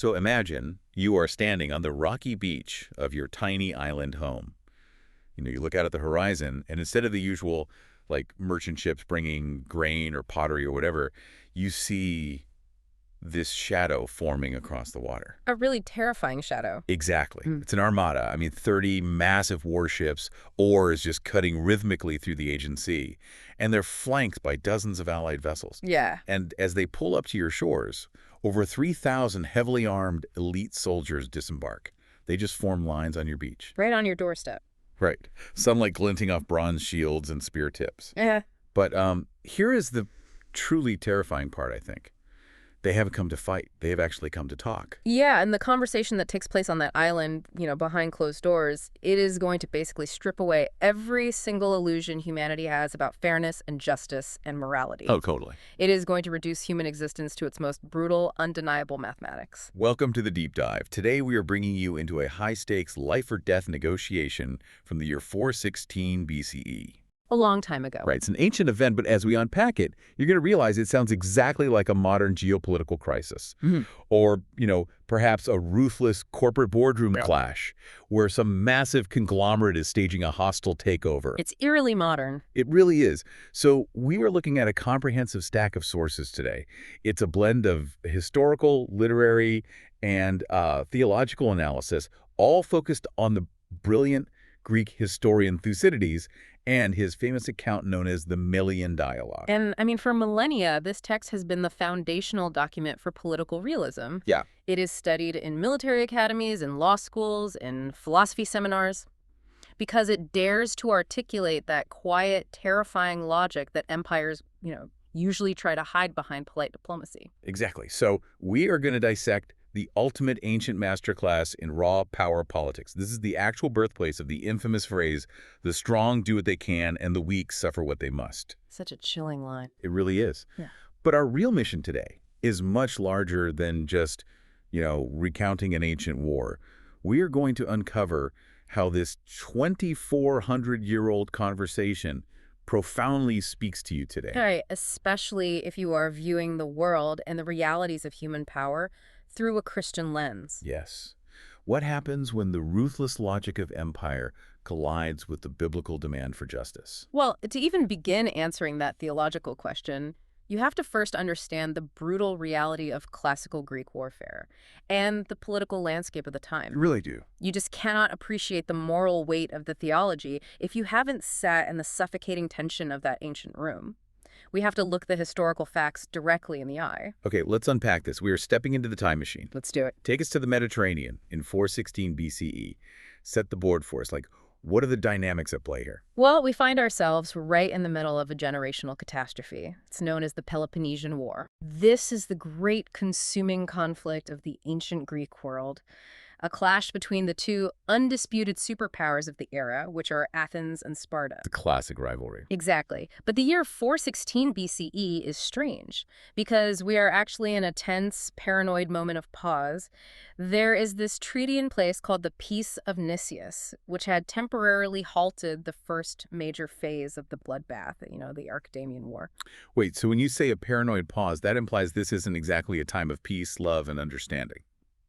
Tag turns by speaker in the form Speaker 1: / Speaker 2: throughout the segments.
Speaker 1: So imagine you are standing on the rocky beach of your tiny island home. You look out at the horizon, and instead of the usual, like, merchant ships bringing grain or pottery or whatever, you see this shadow forming across the water.
Speaker 2: A really terrifying shadow.
Speaker 1: Exactly. It's an armada. I mean, 30 massive warships, oars just cutting rhythmically through the Aegean Sea. And they're flanked by dozens of allied vessels.
Speaker 2: Yeah.
Speaker 1: And as they pull up to your shores, over 3,000 heavily armed elite soldiers disembark. They just form lines on your beach.
Speaker 2: Right on your doorstep.
Speaker 1: Right. Sunlight glinting off bronze shields and spear tips.
Speaker 2: Yeah.
Speaker 1: But here is the truly terrifying part, I think. They haven't come to fight. They have actually come to talk.
Speaker 2: Yeah, and the conversation that takes place on that island, behind closed doors, it is going to basically strip away every single illusion humanity has about fairness and justice and morality.
Speaker 1: Oh, totally.
Speaker 2: It is going to reduce human existence to its most brutal, undeniable mathematics.
Speaker 1: Welcome to the Deep Dive. Today we are bringing you into a high-stakes life-or-death negotiation from the year 416 BCE.
Speaker 2: A long time ago.
Speaker 1: Right. It's an ancient event, but as we unpack it, you're going to realize it sounds exactly like a modern geopolitical crisis. Or, perhaps a ruthless corporate boardroom clash where some massive conglomerate is staging a hostile takeover.
Speaker 2: It's eerily modern.
Speaker 1: It really is. So we are looking at a comprehensive stack of sources today. It's a blend of historical, literary, and theological analysis, all focused on the brilliant Greek historian Thucydides and his famous account known as the Melian Dialogue.
Speaker 2: And, for millennia, this text has been the foundational document for political realism.
Speaker 1: Yeah.
Speaker 2: It is studied in military academies, in law schools, in philosophy seminars, because it dares to articulate that quiet, terrifying logic that empires, usually try to hide behind polite diplomacy.
Speaker 1: Exactly. So we are going to dissect the ultimate ancient masterclass in raw power politics. This is the actual birthplace of the infamous phrase, the strong do what they can and the weak suffer what they must.
Speaker 2: Such a chilling line.
Speaker 1: It really is.
Speaker 2: Yeah.
Speaker 1: But our real mission today is much larger than just, recounting an ancient war. We are going to uncover how this 2,400-year-old conversation profoundly speaks to you today.
Speaker 2: All right, especially if you are viewing the world and the realities of human power through a Christian lens.
Speaker 1: Yes. What happens when the ruthless logic of empire collides with the biblical demand for justice?
Speaker 2: Well, to even begin answering that theological question, you have to first understand the brutal reality of classical Greek warfare and the political landscape of the time.
Speaker 1: You really do.
Speaker 2: You just cannot appreciate the moral weight of the theology if you haven't sat in the suffocating tension of that ancient room. We have to look the historical facts directly in the eye.
Speaker 1: Okay, let's unpack this. We are stepping into the time machine.
Speaker 2: Let's do it.
Speaker 1: Take us to the Mediterranean in 416 BCE. Set the board for us. What are the dynamics at play here?
Speaker 2: Well, we find ourselves right in the middle of a generational catastrophe. It's known as the Peloponnesian War. This is the great consuming conflict of the ancient Greek world. A clash between the two undisputed superpowers of the era, which are Athens and Sparta.
Speaker 1: The classic rivalry.
Speaker 2: Exactly. But the year 416 BCE is strange because we are actually in a tense, paranoid moment of pause. There is this treaty in place called the Peace of Nicias, which had temporarily halted the first major phase of the bloodbath, the Archidamian War.
Speaker 1: Wait, so when you say a paranoid pause, that implies this isn't exactly a time of peace, love, and understanding.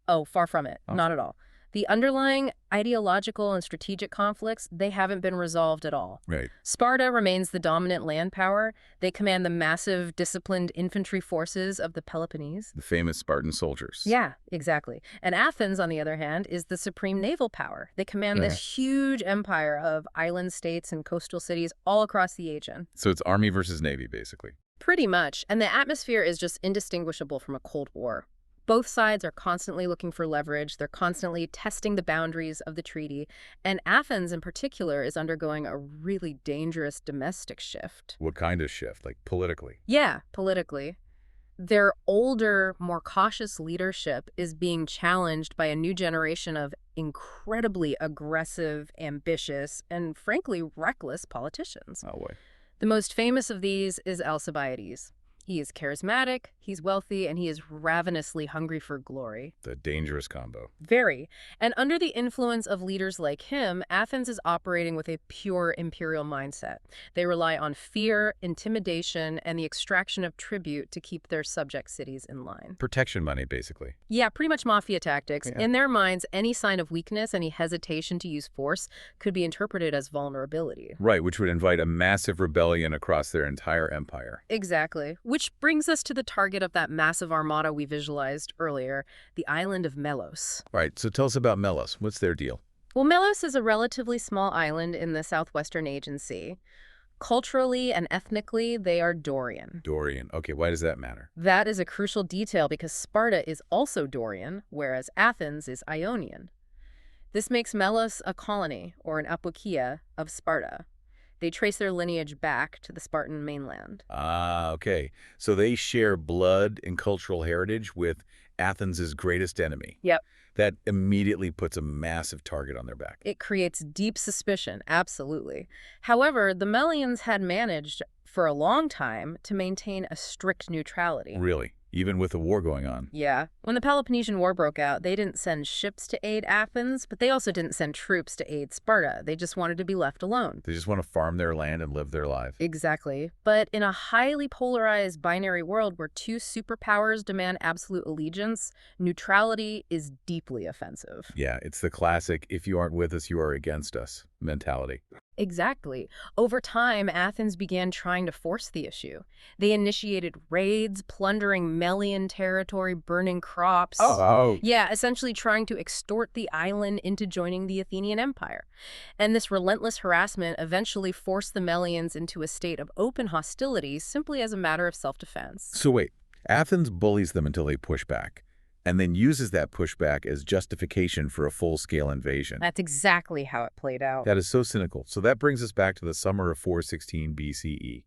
Speaker 2: Oh, far from it.
Speaker 1: Oh.
Speaker 2: Not at all. The underlying ideological and strategic conflicts, they haven't been resolved at all.
Speaker 1: Right.
Speaker 2: Sparta remains the dominant land power. They command the massive, disciplined infantry forces of the Peloponnese.
Speaker 1: The famous Spartan soldiers.
Speaker 2: Yeah, exactly. And Athens, on the other hand, is the supreme naval power. They command this huge empire of island states and coastal cities all across the Aegean.
Speaker 1: So it's army versus navy, basically.
Speaker 2: Pretty much. And the atmosphere is just indistinguishable from a Cold War. Both sides are constantly looking for leverage. They're constantly testing the boundaries of the treaty. And Athens, in particular, is undergoing a really dangerous domestic shift.
Speaker 1: What kind of shift? Politically?
Speaker 2: Yeah, politically. Their older, more cautious leadership is being challenged by a new generation of incredibly aggressive, ambitious, and frankly, reckless politicians.
Speaker 1: Oh, boy.
Speaker 2: The most famous of these is Alcibiades. He is charismatic, He's wealthy and he is ravenously hungry for glory.
Speaker 1: The dangerous combo.
Speaker 2: Very. And under the influence of leaders like him, Athens is operating with a pure imperial mindset. They rely on fear, intimidation, and the extraction of tribute to keep their subject cities in line.
Speaker 1: Protection money, basically.
Speaker 2: Yeah, pretty much mafia tactics.
Speaker 1: Yeah.
Speaker 2: In their minds, any sign of weakness, any hesitation to use force could be interpreted as vulnerability.
Speaker 1: Right, which would invite a massive rebellion across their entire empire.
Speaker 2: Exactly. Which brings us to the target of that massive armada we visualized earlier, the island of Melos.
Speaker 1: Right, so tell us about Melos. What's their deal?
Speaker 2: Well, Melos is a relatively small island in the southwestern Aegean Sea. Culturally and ethnically, they are Dorian.
Speaker 1: Dorian. Okay, why does that matter?
Speaker 2: That is a crucial detail because Sparta is also Dorian, whereas Athens is Ionian. This makes Melos a colony, or an apokia, of Sparta. They trace their lineage back to the Spartan mainland.
Speaker 1: Ah, okay. So they share blood and cultural heritage with Athens' greatest enemy.
Speaker 2: Yep.
Speaker 1: That immediately puts a massive target on their back.
Speaker 2: It creates deep suspicion, absolutely. However, the Melians had managed, for a long time, to maintain a strict neutrality.
Speaker 1: Really? Even with the war going on?
Speaker 2: Yeah. When the Peloponnesian War broke out, they didn't send ships to aid Athens, but they also didn't send troops to aid Sparta. They just wanted to be left alone.
Speaker 1: They just want to farm their land and live their life.
Speaker 2: Exactly. But in a highly polarized binary world where two superpowers demand absolute allegiance, neutrality is deeply offensive.
Speaker 1: Yeah, it's the classic, if you aren't with us, you are against us mentality.
Speaker 2: Exactly. Over time, Athens began trying to force the issue. They initiated raids, plundering Melian territory, burning crops.
Speaker 1: Oh.
Speaker 2: Yeah, essentially trying to extort the island into joining the Athenian Empire. And this relentless harassment eventually forced the Melians into a state of open hostility simply as a matter of self-defense.
Speaker 1: So wait, Athens bullies them until they push back, and then uses that pushback as justification for a full-scale invasion.
Speaker 2: That's exactly how it played out.
Speaker 1: That is so cynical. So that brings us back to the summer of 416 BCE.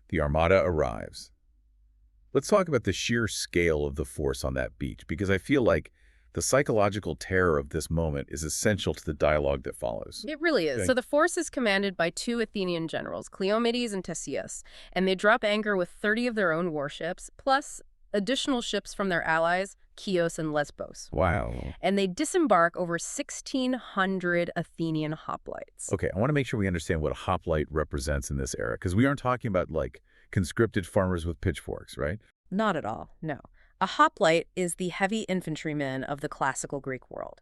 Speaker 1: The Armada arrives. Let's talk about the sheer scale of the force on that beach, because I feel like the psychological terror of this moment is essential to the dialogue that follows.
Speaker 2: It really is.
Speaker 1: Okay.
Speaker 2: So the force is commanded by two Athenian generals, Cleomedes and Theseus, and they drop anchor with 30 of their own warships, plus additional ships from their allies, Chios and Lesbos.
Speaker 1: Wow.
Speaker 2: And they disembark over 1,600 Athenian hoplites.
Speaker 1: Okay, I want to make sure we understand what a hoplite represents in this era, because we aren't talking about, like, conscripted farmers with pitchforks, right?
Speaker 2: Not at all, no. A hoplite is the heavy infantrymen of the classical Greek world.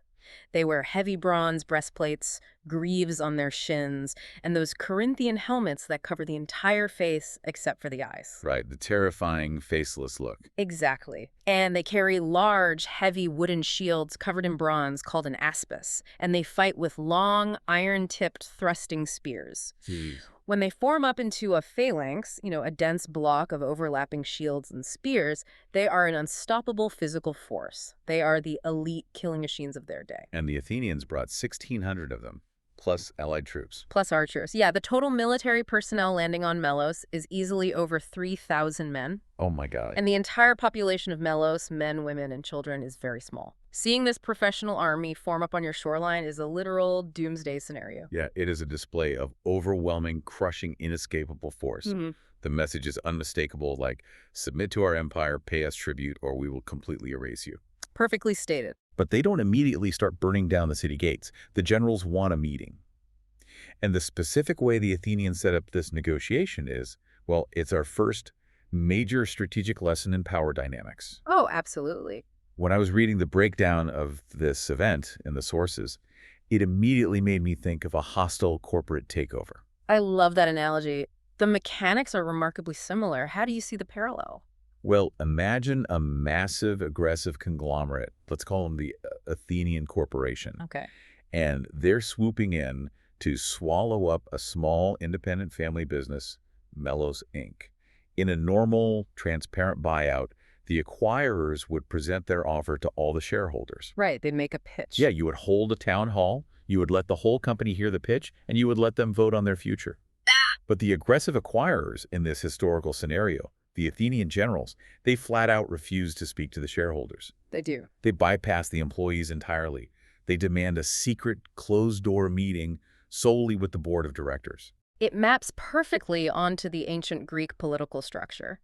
Speaker 2: They wear heavy bronze breastplates, greaves on their shins, and those Corinthian helmets that cover the entire face except for the eyes.
Speaker 1: Right, the terrifying, faceless look.
Speaker 2: Exactly. And they carry large, heavy wooden shields covered in bronze called an aspis, and they fight with long, iron-tipped thrusting spears.
Speaker 1: Jeez.
Speaker 2: When they form up into a phalanx, a dense block of overlapping shields and spears, they are an unstoppable physical force. They are the elite killing machines of their day.
Speaker 1: And the Athenians brought 1,600 of them, plus allied troops.
Speaker 2: Plus archers. Yeah, the total military personnel landing on Melos is easily over 3,000 men.
Speaker 1: Oh my God.
Speaker 2: And the entire population of Melos, men, women, and children, is very small. Seeing this professional army form up on your shoreline is a literal doomsday scenario.
Speaker 1: Yeah, it is a display of overwhelming, crushing, inescapable force.
Speaker 2: Mm-hmm.
Speaker 1: The message is unmistakable, like, submit to our empire, pay us tribute, or we will completely erase you.
Speaker 2: Perfectly stated.
Speaker 1: But they don't immediately start burning down the city gates. The generals want a meeting. And the specific way the Athenians set up this negotiation is, well, it's our first major strategic lesson in power dynamics.
Speaker 2: Oh, absolutely.
Speaker 1: When I was reading the breakdown of this event in the sources, it immediately made me think of a hostile corporate takeover.
Speaker 2: I love that analogy. The mechanics are remarkably similar. How do you see the parallel?
Speaker 1: Well, imagine a massive, aggressive conglomerate. Let's call them the Athenian Corporation.
Speaker 2: Okay.
Speaker 1: And they're swooping in to swallow up a small, independent family business, Melos Inc. In a normal, transparent buyout, the acquirers would present their offer to all the shareholders.
Speaker 2: Right, they'd make a pitch.
Speaker 1: Yeah, you would hold a town hall, you would let the whole company hear the pitch, and you would let them vote on their future. But the aggressive acquirers in this historical scenario, the Athenian generals, they flat out refuse to speak to the shareholders.
Speaker 2: They do.
Speaker 1: They bypass the employees entirely. They demand a secret, closed-door meeting solely with the board of directors.
Speaker 2: It maps perfectly onto the ancient Greek political structure.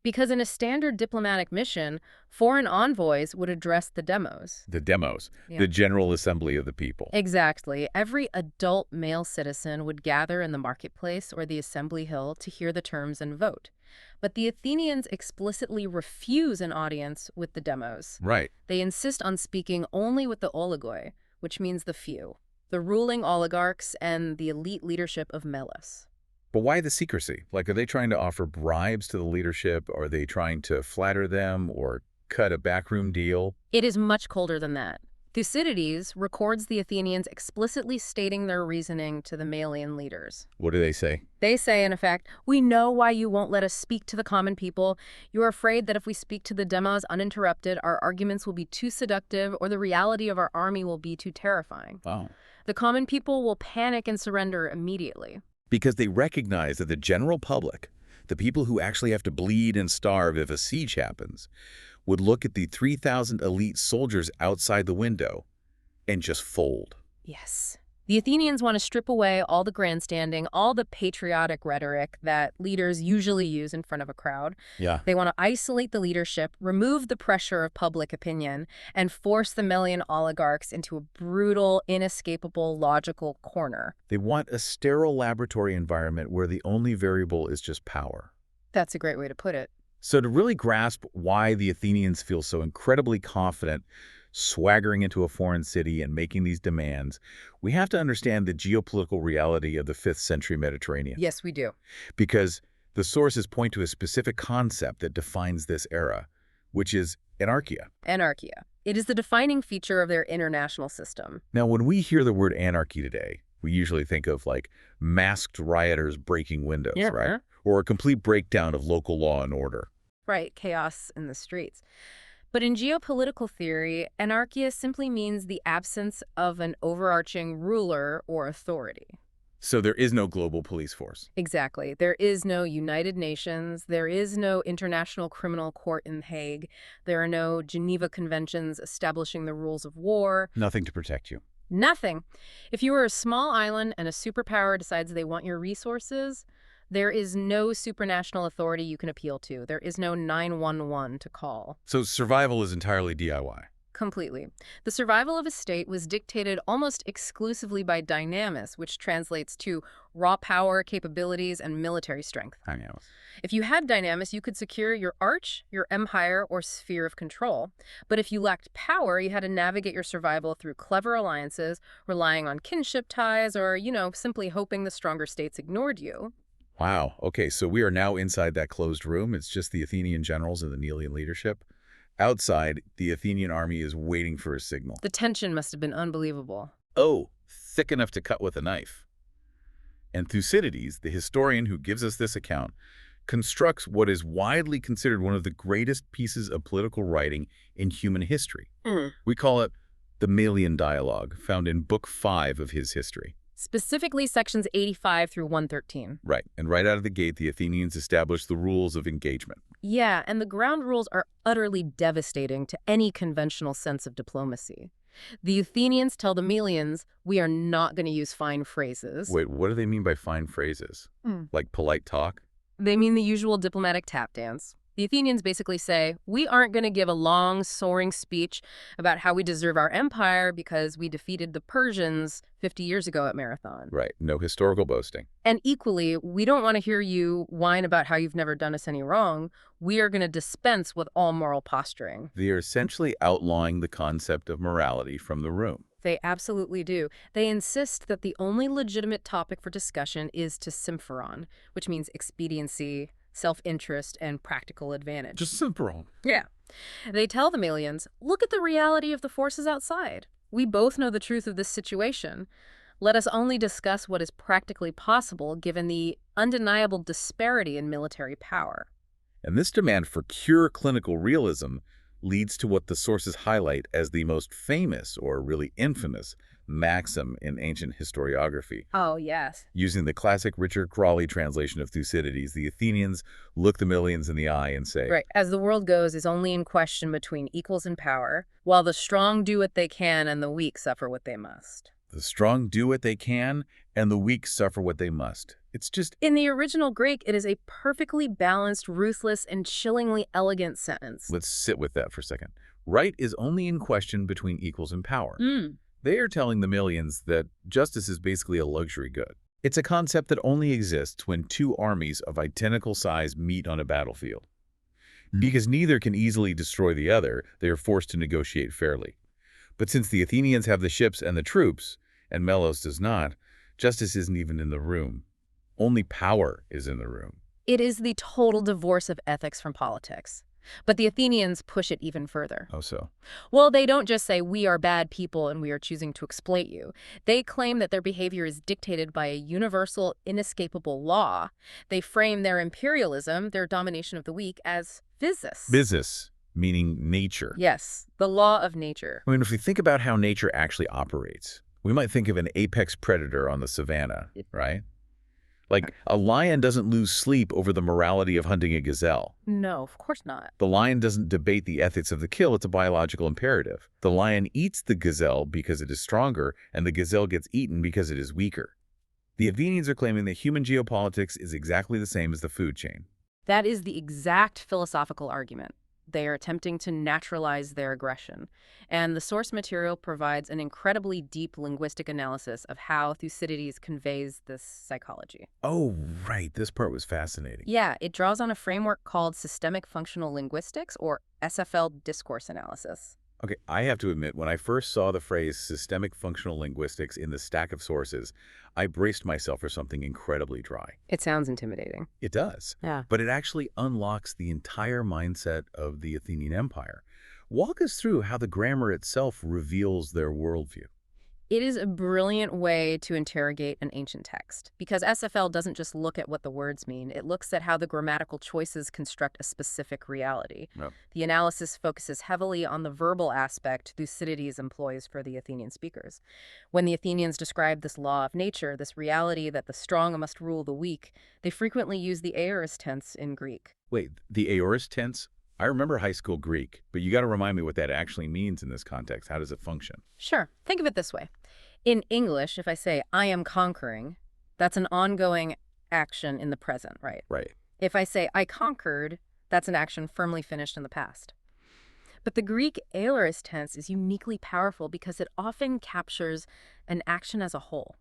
Speaker 2: Because in a standard diplomatic mission, foreign envoys would address the demos.
Speaker 1: The demos,
Speaker 2: Yeah.
Speaker 1: the general assembly of the people.
Speaker 2: Exactly. Every adult male citizen would gather in the marketplace or the assembly hill to hear the terms and vote. But the Athenians explicitly refuse an audience with the demos.
Speaker 1: Right.
Speaker 2: They insist on speaking only with the oligoi, which means the few, the ruling oligarchs and the elite leadership of Melos.
Speaker 1: But why the secrecy? Like, are they trying to offer bribes to the leadership? Are they trying to flatter them or cut a backroom deal?
Speaker 2: It is much colder than that. Thucydides records the Athenians explicitly stating their reasoning to the Melian leaders.
Speaker 1: What do they say?
Speaker 2: They say, in effect, "We know why you won't let us speak to the common people. You are afraid that if we speak to the demos uninterrupted, our arguments will be too seductive or the reality of our army will be too terrifying.
Speaker 1: Wow.
Speaker 2: The common people will panic and surrender immediately."
Speaker 1: Because they recognize that the general public, the people who actually have to bleed and starve if a siege happens, would look at the 3,000 elite soldiers outside the window and just fold.
Speaker 2: Yes. The Athenians want to strip away all the grandstanding, all the patriotic rhetoric that leaders usually use in front of a crowd.
Speaker 1: Yeah.
Speaker 2: They want to isolate the leadership, remove the pressure of public opinion, and force the Melian oligarchs into a brutal, inescapable, logical corner.
Speaker 1: They want a sterile laboratory environment where the only variable is just power.
Speaker 2: That's a great way to put it.
Speaker 1: So to really grasp why the Athenians feel so incredibly confident swaggering into a foreign city and making these demands, we have to understand the geopolitical reality of the 5th century Mediterranean.
Speaker 2: Yes, we do.
Speaker 1: Because the sources point to a specific concept that defines this era, which is anarchia.
Speaker 2: Anarchia. It is the defining feature of their international system.
Speaker 1: Now, when we hear the word anarchy today, we usually think of like masked rioters breaking windows, right? Or a complete breakdown of local law and order.
Speaker 2: Right, chaos in the streets. But in geopolitical theory, anarchia simply means the absence of an overarching ruler or authority.
Speaker 1: So there is no global police force.
Speaker 2: Exactly. There is no United Nations. There is no International Criminal Court in The Hague. There are no Geneva Conventions establishing the rules of war.
Speaker 1: Nothing to protect you.
Speaker 2: Nothing. If you are a small island and a superpower decides they want your resources, there is no supranational authority you can appeal to. There is no 911 to call.
Speaker 1: So survival is entirely DIY.
Speaker 2: Completely. The survival of a state was dictated almost exclusively by dynamis, which translates to raw power, capabilities, and military strength.
Speaker 1: Dynamis.
Speaker 2: If you had dynamis, you could secure your arch, your empire, or sphere of control. But if you lacked power, you had to navigate your survival through clever alliances, relying on kinship ties, or, simply hoping the stronger states ignored you.
Speaker 1: Wow. Okay, so we are now inside that closed room. It's just the Athenian generals and the Melian leadership. Outside, the Athenian army is waiting for a signal.
Speaker 2: The tension must have been unbelievable.
Speaker 1: Oh, thick enough to cut with a knife. And Thucydides, the historian who gives us this account, constructs what is widely considered one of the greatest pieces of political writing in human history. We call it the Melian Dialogue, found in Book 5 of his history.
Speaker 2: Specifically sections 85 through 113.
Speaker 1: Right, and right out of the gate, the Athenians established the rules of engagement.
Speaker 2: Yeah, and the ground rules are utterly devastating to any conventional sense of diplomacy. The Athenians tell the Melians, "We are not going to use fine phrases."
Speaker 1: Wait, what do they mean by fine phrases? Like polite talk?
Speaker 2: They mean the usual diplomatic tap dance. The Athenians basically say, "We aren't going to give a long, soaring speech about how we deserve our empire because we defeated the Persians 50 years ago at Marathon."
Speaker 1: Right, no historical boasting.
Speaker 2: And equally, we don't want to hear you whine about how you've never done us any wrong. We are going to dispense with all moral posturing.
Speaker 1: They are essentially outlawing the concept of morality from the room.
Speaker 2: They absolutely do. They insist that the only legitimate topic for discussion is to symphoron, which means expediency, self-interest, and practical advantage.
Speaker 1: Just simple.
Speaker 2: Yeah. They tell the Melians, "Look at the reality of the forces outside. We both know the truth of this situation. Let us only discuss what is practically possible given the undeniable disparity in military power."
Speaker 1: And this demand for pure clinical realism leads to what the sources highlight as the most famous, or really infamous, maxim in ancient historiography.
Speaker 2: Oh, yes.
Speaker 1: Using the classic Richard Crawley translation of Thucydides, the Athenians look the Melians in the eye and say,
Speaker 2: Right. "As the world goes is only in question between equals in power, while the strong do what they can and the weak suffer what they must."
Speaker 1: "The strong do what they can, and the weak suffer what they must." It's just,
Speaker 2: In the original Greek, it is a perfectly balanced, ruthless, and chillingly elegant sentence.
Speaker 1: let's sit with that for a second. Right is only in question between equals in power.
Speaker 2: Mm.
Speaker 1: They are telling the Melians that justice is basically a luxury good. It's a concept that only exists when two armies of identical size meet on a battlefield. Because neither can easily destroy the other, they are forced to negotiate fairly. But since the Athenians have the ships and the troops, and Melos does not, justice isn't even in the room. Only power is in the room.
Speaker 2: It is the total divorce of ethics from politics. But the Athenians push it even further.
Speaker 1: Oh, so?
Speaker 2: Well, they don't just say, we are bad people and we are choosing to exploit you. They claim that their behavior is dictated by a universal, inescapable law. They frame their imperialism, their domination of the weak, as physis.
Speaker 1: Business, meaning nature.
Speaker 2: Yes, the law of nature.
Speaker 1: I mean, if we think about how nature actually operates, we might think of an apex predator on the savannah, right? Like, a lion doesn't lose sleep over the morality of hunting a gazelle.
Speaker 2: No, of course not.
Speaker 1: The lion doesn't debate the ethics of the kill, it's a biological imperative. The lion eats the gazelle because it is stronger, and the gazelle gets eaten because it is weaker. The Athenians are claiming that human geopolitics is exactly the same as the food chain.
Speaker 2: That is the exact philosophical argument. They are attempting to naturalize their aggression. And the source material provides an incredibly deep linguistic analysis of how Thucydides conveys this psychology.
Speaker 1: Oh, right. This part was fascinating.
Speaker 2: Yeah, it draws on a framework called systemic functional linguistics, or SFL discourse analysis.
Speaker 1: Okay, I have to admit, when I first saw the phrase systemic functional linguistics in the stack of sources, I braced myself for something incredibly dry.
Speaker 2: It sounds intimidating.
Speaker 1: It does.
Speaker 2: Yeah.
Speaker 1: But it actually unlocks the entire mindset of the Athenian Empire. Walk us through how the grammar itself reveals their worldview.
Speaker 2: It is a brilliant way to interrogate an ancient text, because SFL doesn't just look at what the words mean, it looks at how the grammatical choices construct a specific reality.
Speaker 1: Yep.
Speaker 2: The analysis focuses heavily on the verbal aspect Thucydides employs for the Athenian speakers. When the Athenians describe this law of nature, this reality that the strong must rule the weak, they frequently use the aorist tense in Greek.
Speaker 1: Wait, the aorist tense? I remember high school Greek, but you got to remind me what that actually means in this context. How does it function?
Speaker 2: Sure, think of it this way. In English, if I say, I am conquering, that's an ongoing action in the present, right?
Speaker 1: Right.
Speaker 2: If I say, I conquered, that's an action firmly finished in the past. But the Greek aorist tense is uniquely powerful because it often captures an action as a whole,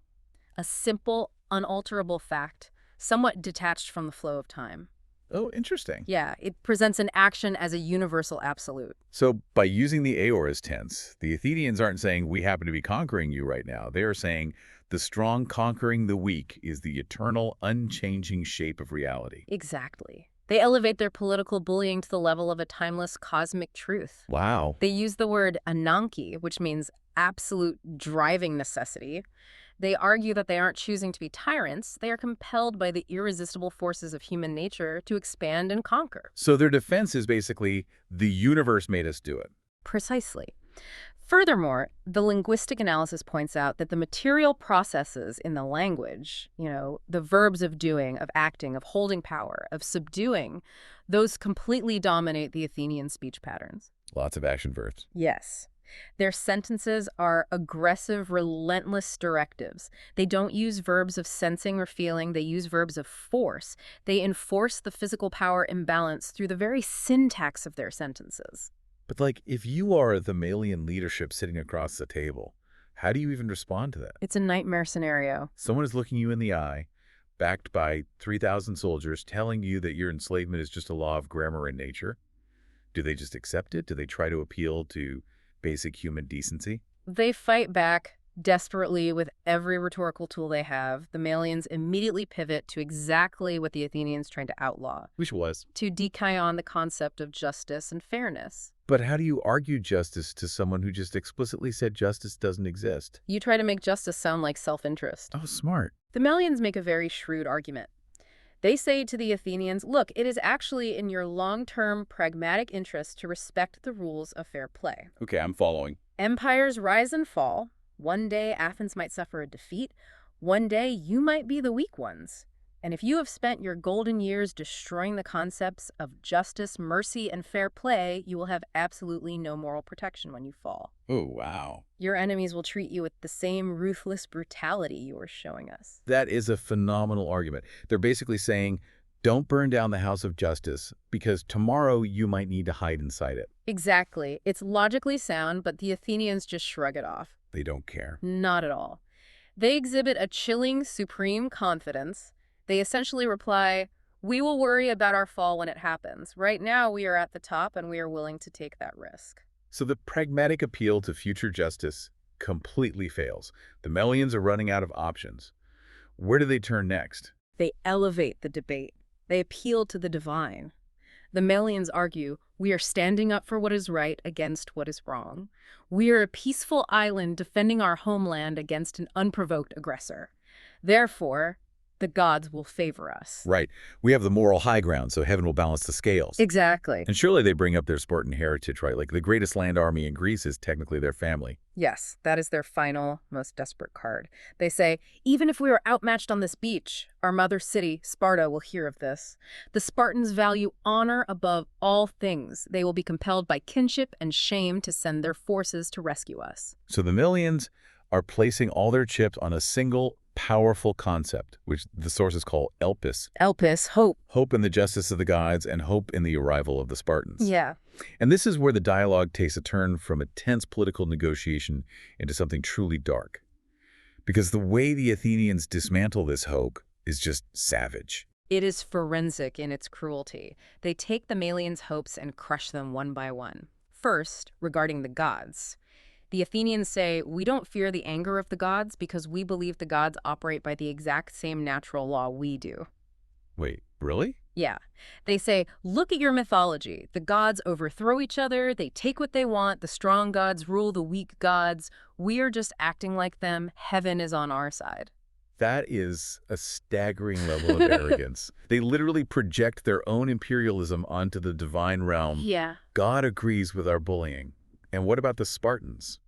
Speaker 2: a simple, unalterable fact, somewhat detached from the flow of time.
Speaker 1: Oh, interesting.
Speaker 2: Yeah, it presents an action as a universal absolute.
Speaker 1: So by using the aorist tense, the Athenians aren't saying we happen to be conquering you right now. They are saying the strong conquering the weak is the eternal, unchanging shape of reality.
Speaker 2: Exactly. They elevate their political bullying to the level of a timeless cosmic truth.
Speaker 1: Wow.
Speaker 2: They use the word ananke, which means absolute driving necessity. They argue that they aren't choosing to be tyrants. They are compelled by the irresistible forces of human nature to expand and conquer.
Speaker 1: So their defense is basically, the universe made us do it.
Speaker 2: Precisely. Furthermore, the linguistic analysis points out that the material processes in the language, the verbs of doing, of acting, of holding power, of subduing, those completely dominate the Athenian speech patterns.
Speaker 1: Lots of action verbs.
Speaker 2: Yes. Their sentences are aggressive, relentless directives. They don't use verbs of sensing or feeling. They use verbs of force. They enforce the physical power imbalance through the very syntax of their sentences.
Speaker 1: But like, if you are the Melian leadership sitting across the table, how do you even respond to that?
Speaker 2: It's a nightmare scenario.
Speaker 1: Someone is looking you in the eye, backed by 3,000 soldiers, telling you that your enslavement is just a law of grammar and nature. Do they just accept it? Do they try to appeal to basic human decency?
Speaker 2: They fight back desperately with every rhetorical tool they have. The Melians immediately pivot to exactly what the Athenians tried to outlaw,
Speaker 1: Which was.
Speaker 2: to decayon the concept of justice and fairness.
Speaker 1: But how do you argue justice to someone who just explicitly said justice doesn't exist?
Speaker 2: You try to make justice sound like self-interest.
Speaker 1: Oh, smart.
Speaker 2: The Melians make a very shrewd argument. They say to the Athenians, look, it is actually in your long-term pragmatic interest to respect the rules of fair play.
Speaker 1: Okay, I'm following.
Speaker 2: Empires rise and fall. One day Athens might suffer a defeat. One day you might be the weak ones. And if you have spent your golden years destroying the concepts of justice, mercy, and fair play, you will have absolutely no moral protection when you fall.
Speaker 1: Oh, wow.
Speaker 2: Your enemies will treat you with the same ruthless brutality you were showing us.
Speaker 1: That is a phenomenal argument. They're basically saying, don't burn down the house of justice because tomorrow you might need to hide inside it.
Speaker 2: Exactly. It's logically sound, but the Athenians just shrug it off.
Speaker 1: They don't care.
Speaker 2: Not at all. They exhibit a chilling, supreme confidence. They essentially reply, "We will worry about our fall when it happens. Right now, we are at the top and we are willing to take that risk."
Speaker 1: So the pragmatic appeal to future justice completely fails. The Melians are running out of options. Where do they turn next?
Speaker 2: They elevate the debate. They appeal to the divine. The Melians argue, "We are standing up for what is right against what is wrong. We are a peaceful island defending our homeland against an unprovoked aggressor. Therefore, the gods will favor us."
Speaker 1: Right. We have the moral high ground, so heaven will balance the scales.
Speaker 2: Exactly.
Speaker 1: And surely they bring up their Spartan heritage, right? Like the greatest land army in Greece is technically their family.
Speaker 2: Yes, that is their final, most desperate card. They say, "Even if we are outmatched on this beach, our mother city, Sparta, will hear of this. The Spartans value honor above all things. They will be compelled by kinship and shame to send their forces to rescue us."
Speaker 1: So the Melians are placing all their chips on a single powerful concept, which the sources call elpis.
Speaker 2: Elpis, hope.
Speaker 1: Hope in the justice of the gods and hope in the arrival of the Spartans.
Speaker 2: Yeah.
Speaker 1: And this is where the dialogue takes a turn from a tense political negotiation into something truly dark. Because the way the Athenians dismantle this hope is just savage.
Speaker 2: It is forensic in its cruelty. They take the Melians' hopes and crush them one by one. First, regarding the gods. The Athenians say, "We don't fear the anger of the gods because we believe the gods operate by the exact same natural law we do."
Speaker 1: Wait, really?
Speaker 2: Yeah. They say, "Look at your mythology. The gods overthrow each other. They take what they want. The strong gods rule the weak gods. We are just acting like them. Heaven is on our side."
Speaker 1: That is a staggering level of arrogance. They literally project their own imperialism onto the divine realm.
Speaker 2: Yeah.
Speaker 1: God agrees with our bullying. And what about the Spartans?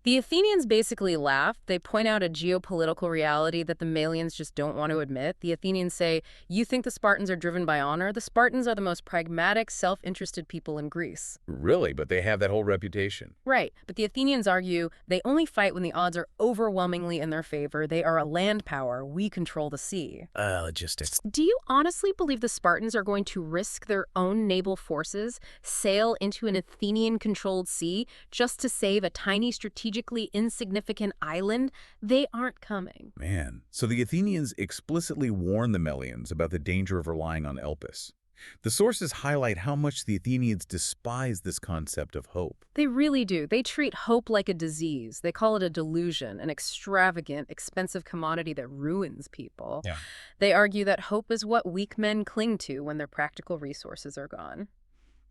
Speaker 2: The Athenians basically laugh. They point out a geopolitical reality that the Melians just don't want to admit. The Athenians say, "You think the Spartans are driven by honor? The Spartans are the most pragmatic, self-interested people in Greece."
Speaker 1: Really? But they have that whole reputation.
Speaker 2: Right, but the Athenians argue they only fight when the odds are overwhelmingly in their favor. They are a land power. We control the sea.
Speaker 1: Logistics.
Speaker 2: Do you honestly believe the Spartans are going to risk their own naval forces, sail into an Athenian-controlled sea, just to save a tiny strategically insignificant island? They aren't coming.
Speaker 1: Man. So the Athenians explicitly warn the Melians about the danger of relying on elpis. The sources highlight how much the Athenians despise this concept of hope.
Speaker 2: They really do. They treat hope like a disease. They call it a delusion, an extravagant, expensive commodity that ruins people.
Speaker 1: Yeah.
Speaker 2: They argue that hope is what weak men cling to when their practical resources are gone.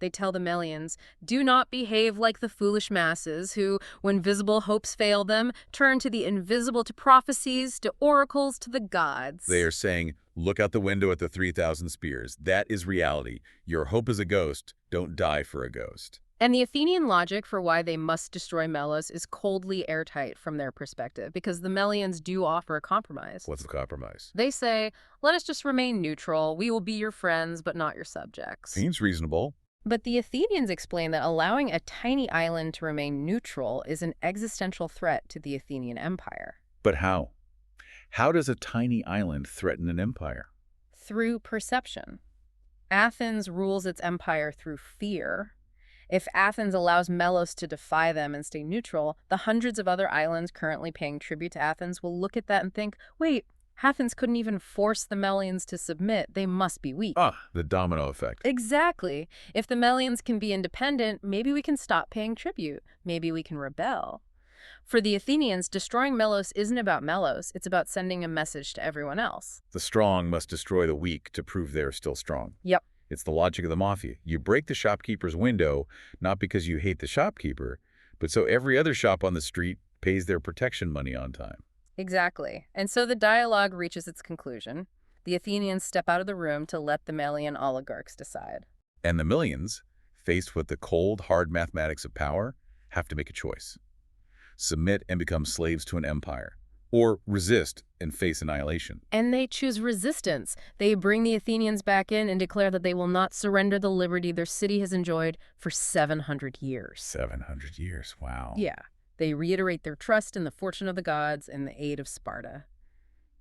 Speaker 2: They tell the Melians, "Do not behave like the foolish masses who, when visible hopes fail them, turn to the invisible, to prophecies, to oracles, to the gods."
Speaker 1: They are saying, look out the window at the 3,000 spears. That is reality. Your hope is a ghost. Don't die for a ghost.
Speaker 2: And the Athenian logic for why they must destroy Melos is coldly airtight from their perspective, because the Melians do offer a compromise.
Speaker 1: What's the compromise?
Speaker 2: They say, "Let us just remain neutral. We will be your friends, but not your subjects."
Speaker 1: Seems reasonable.
Speaker 2: But the Athenians explain that allowing a tiny island to remain neutral is an existential threat to the Athenian Empire.
Speaker 1: But how? How does a tiny island threaten an empire?
Speaker 2: Through perception. Athens rules its empire through fear. If Athens allows Melos to defy them and stay neutral, the hundreds of other islands currently paying tribute to Athens will look at that and think, "Wait, Athens couldn't even force the Melians to submit. They must be weak."
Speaker 1: The domino effect.
Speaker 2: Exactly. If the Melians can be independent, maybe we can stop paying tribute. Maybe we can rebel. For the Athenians, destroying Melos isn't about Melos. It's about sending a message to everyone else.
Speaker 1: The strong must destroy the weak to prove they're still strong.
Speaker 2: Yep.
Speaker 1: It's the logic of the mafia. You break the shopkeeper's window, not because you hate the shopkeeper, but so every other shop on the street pays their protection money on time.
Speaker 2: Exactly. And so the dialogue reaches its conclusion. The Athenians step out of the room to let the Melian oligarchs decide.
Speaker 1: And the Melians, faced with the cold, hard mathematics of power, have to make a choice. Submit and become slaves to an empire, or resist and face annihilation.
Speaker 2: And they choose resistance. They bring the Athenians back in and declare that they will not surrender the liberty their city has enjoyed for 700 years.
Speaker 1: 700 years, wow.
Speaker 2: Yeah. They reiterate their trust in the fortune of the gods and the aid of Sparta.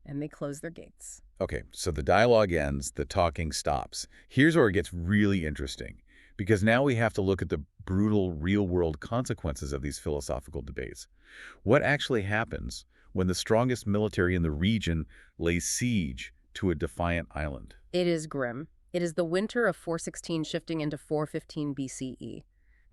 Speaker 2: And they close their gates.
Speaker 1: Okay, so the dialogue ends, the talking stops. Here's where it gets really interesting, because now we have to look at the brutal real-world consequences of these philosophical debates. What actually happens when the strongest military in the region lays siege to a defiant island?
Speaker 2: It is grim. It is the winter of 416 shifting into 415 BCE.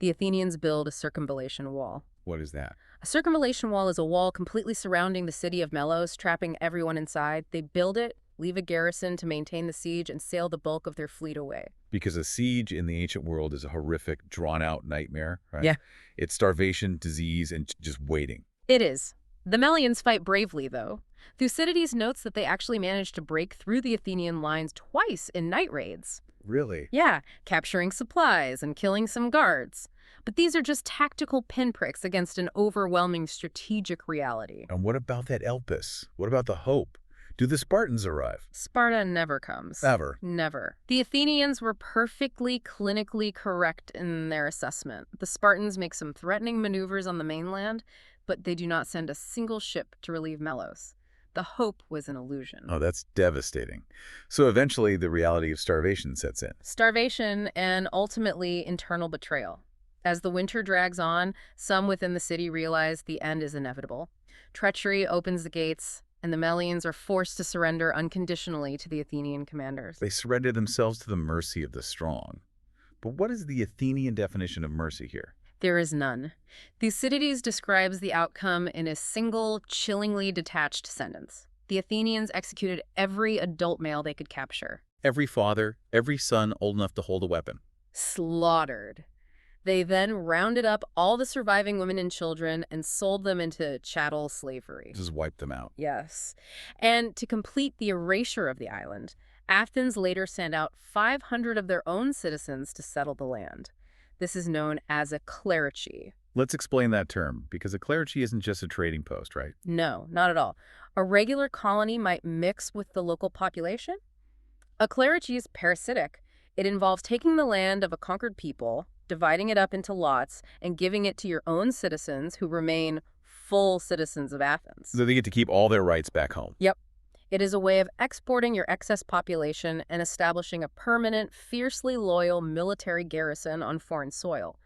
Speaker 2: The Athenians build a circumvallation wall.
Speaker 1: What is that?
Speaker 2: A circumvallation wall is a wall completely surrounding the city of Melos, trapping everyone inside. They build it, leave a garrison to maintain the siege, and sail the bulk of their fleet away.
Speaker 1: Because a siege in the ancient world is a horrific, drawn-out nightmare, right?
Speaker 2: Yeah.
Speaker 1: It's starvation, disease, and just waiting.
Speaker 2: It is. The Melians fight bravely, though. Thucydides notes that they actually managed to break through the Athenian lines twice in night raids.
Speaker 1: Really?
Speaker 2: Yeah, capturing supplies and killing some guards. But these are just tactical pinpricks against an overwhelming strategic reality.
Speaker 1: And what about that Elpis? What about the hope? Do the Spartans arrive?
Speaker 2: Sparta never comes.
Speaker 1: Never.
Speaker 2: Never. The Athenians were perfectly clinically correct in their assessment. The Spartans make some threatening maneuvers on the mainland, but they do not send a single ship to relieve Melos. The hope was an illusion.
Speaker 1: Oh, that's devastating. So eventually the reality of starvation sets in.
Speaker 2: Starvation and ultimately internal betrayal. As the winter drags on, some within the city realize the end is inevitable. Treachery opens the gates, and the Melians are forced to surrender unconditionally to the Athenian commanders.
Speaker 1: They surrender themselves to the mercy of the strong. But what is the Athenian definition of mercy here?
Speaker 2: There is none. Thucydides describes the outcome in a single, chillingly detached sentence. The Athenians executed every adult male they could capture.
Speaker 1: Every father, every son old enough to hold a weapon.
Speaker 2: Slaughtered. They then rounded up all the surviving women and children and sold them into chattel slavery.
Speaker 1: Just wipe them out.
Speaker 2: Yes. And to complete the erasure of the island, Athens later sent out 500 of their own citizens to settle the land. This is known as a clerici.
Speaker 1: Let's explain that term, because a clerici isn't just a trading post, right?
Speaker 2: No, not at all. A regular colony might mix with the local population. A clerici is parasitic. It involves taking the land of a conquered people, dividing it up into lots, and giving it to your own citizens who remain full citizens of Athens.
Speaker 1: So they get to keep all their rights back home.
Speaker 2: Yep. It is a way of exporting your excess population and establishing a permanent, fiercely loyal military garrison on foreign soil.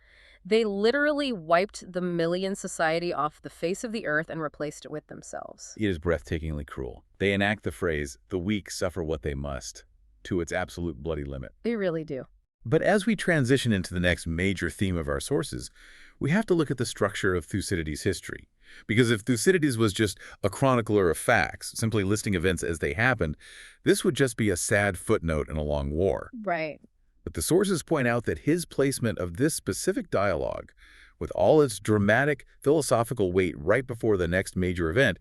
Speaker 2: They literally wiped the Melian society off the face of the earth and replaced it with themselves.
Speaker 1: It is breathtakingly cruel. They enact the phrase, "the weak suffer what they must," to its absolute bloody limit.
Speaker 2: They really do.
Speaker 1: But as we transition into the next major theme of our sources, we have to look at the structure of Thucydides' history. Because if Thucydides was just a chronicler of facts, simply listing events as they happened, this would just be a sad footnote in a long war.
Speaker 2: Right.
Speaker 1: But the sources point out that his placement of this specific dialogue, with all its dramatic philosophical weight right before the next major event,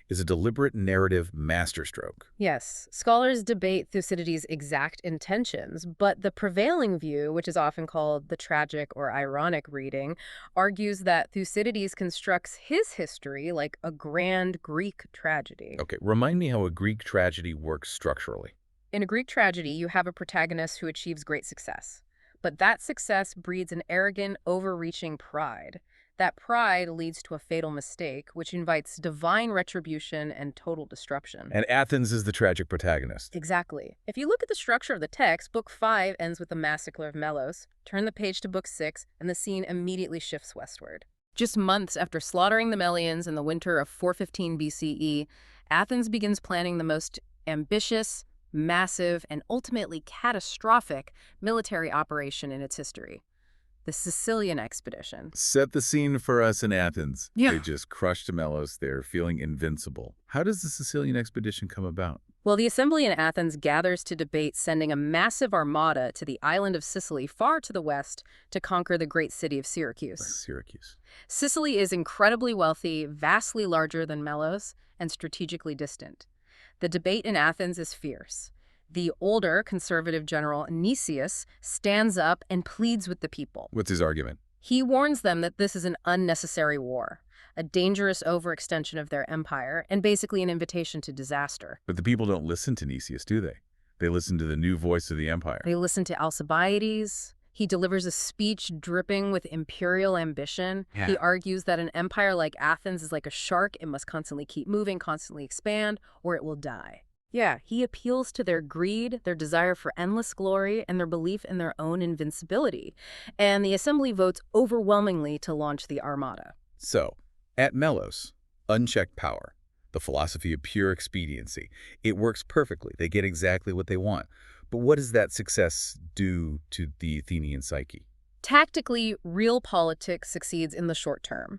Speaker 1: is a deliberate narrative masterstroke.
Speaker 2: Yes, scholars debate Thucydides' exact intentions, but the prevailing view, which is often called the tragic or ironic reading, argues that Thucydides constructs his history like a grand Greek tragedy.
Speaker 1: Okay, remind me how a Greek tragedy works structurally.
Speaker 2: In a Greek tragedy, you have a protagonist who achieves great success, but that success breeds an arrogant, overreaching pride. That pride leads to a fatal mistake, which invites divine retribution and total destruction.
Speaker 1: And Athens is the tragic protagonist.
Speaker 2: Exactly. If you look at the structure of the text, Book 5 ends with the massacre of Melos. Turn the page to Book 6, and the scene immediately shifts westward. Just months after slaughtering the Melians in the winter of 415 BCE, Athens begins planning the most ambitious, massive, and ultimately catastrophic military operation in its history. The Sicilian Expedition.
Speaker 1: Set the scene for us in Athens.
Speaker 2: Yeah.
Speaker 1: They just crushed Melos. They're feeling invincible. How does the Sicilian Expedition come about?
Speaker 2: Well, the assembly in Athens gathers to debate sending a massive armada to the island of Sicily far to the west to conquer the great city of Syracuse.
Speaker 1: Syracuse.
Speaker 2: Sicily is incredibly wealthy, vastly larger than Melos, and strategically distant. The debate in Athens is fierce. The older conservative general Nicias stands up and pleads with the people.
Speaker 1: What's his argument?
Speaker 2: He warns them that this is an unnecessary war. a dangerous overextension of their empire, and basically an invitation to disaster.
Speaker 1: But the people don't listen to Nicias, do they? They listen to the new voice of the empire.
Speaker 2: They listen to Alcibiades. He delivers a speech dripping with imperial ambition.
Speaker 1: Yeah.
Speaker 2: He argues that an empire like Athens is like a shark. It must constantly keep moving, constantly expand, or it will die. Yeah, he appeals to their greed, their desire for endless glory, and their belief in their own invincibility. And the assembly votes overwhelmingly to launch the Armada.
Speaker 1: So, at Melos, unchecked power, the philosophy of pure expediency, it works perfectly. They get exactly what they want. But what does that success do to the Athenian psyche?
Speaker 2: Tactically, real politics succeeds in the short term.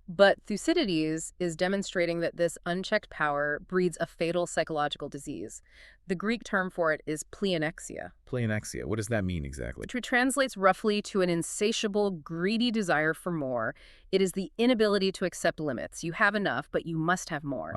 Speaker 2: But Thucydides is demonstrating that this unchecked power breeds a fatal psychological disease. The Greek term for it is pleonexia,
Speaker 1: Pleonexia, what does that mean exactly?
Speaker 2: which translates roughly to an insatiable, greedy desire for more. It is the inability to accept limits. You have enough, but you must have more.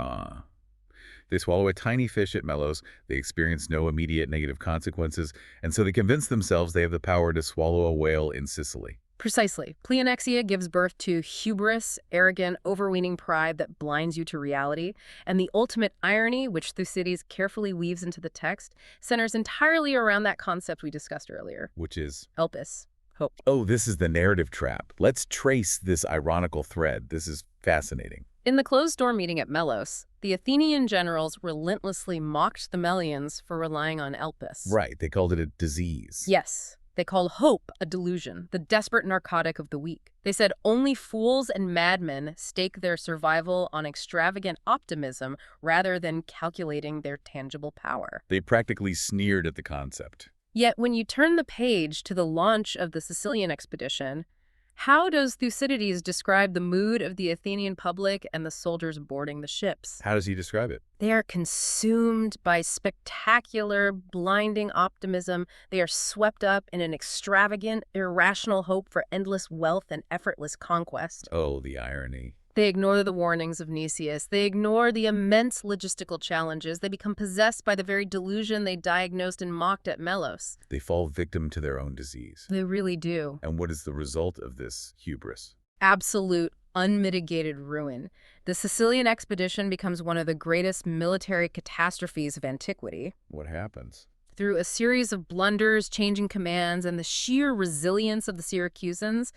Speaker 1: They swallow a tiny fish at Melos, they experience no immediate negative consequences, and so they convince themselves they have the power to swallow a whale in Sicily.
Speaker 2: Precisely. Pleonexia gives birth to hubris, arrogant, overweening pride that blinds you to reality. And the ultimate irony, which Thucydides carefully weaves into the text, centers entirely around that concept we discussed earlier.
Speaker 1: Which is?
Speaker 2: Elpis. Hope.
Speaker 1: Oh, this is the narrative trap. Let's trace this ironical thread. This is fascinating.
Speaker 2: In the closed-door meeting at Melos, the Athenian generals relentlessly mocked the Melians for relying on Elpis.
Speaker 1: Right, they called it a disease.
Speaker 2: Yes. They called hope a delusion, the desperate narcotic of the weak. They said only fools and madmen stake their survival on extravagant optimism rather than calculating their tangible power.
Speaker 1: They practically sneered at the concept.
Speaker 2: Yet when you turn the page to the launch of the Sicilian Expedition, how does Thucydides describe the mood of the Athenian public and the soldiers boarding the ships?
Speaker 1: How does he describe it?
Speaker 2: They are consumed by spectacular, blinding optimism. They are swept up in an extravagant, irrational hope for endless wealth and effortless conquest.
Speaker 1: Oh, the irony.
Speaker 2: They ignore the warnings of Nicias. They ignore the immense logistical challenges. They become possessed by the very delusion they diagnosed and mocked at Melos.
Speaker 1: They fall victim to their own disease.
Speaker 2: They really do.
Speaker 1: And what is the result of this hubris?
Speaker 2: Absolute, unmitigated ruin. The Sicilian expedition becomes one of the greatest military catastrophes of antiquity.
Speaker 1: What happens?
Speaker 2: Through a series of blunders, changing commands, and the sheer resilience of the Syracusans,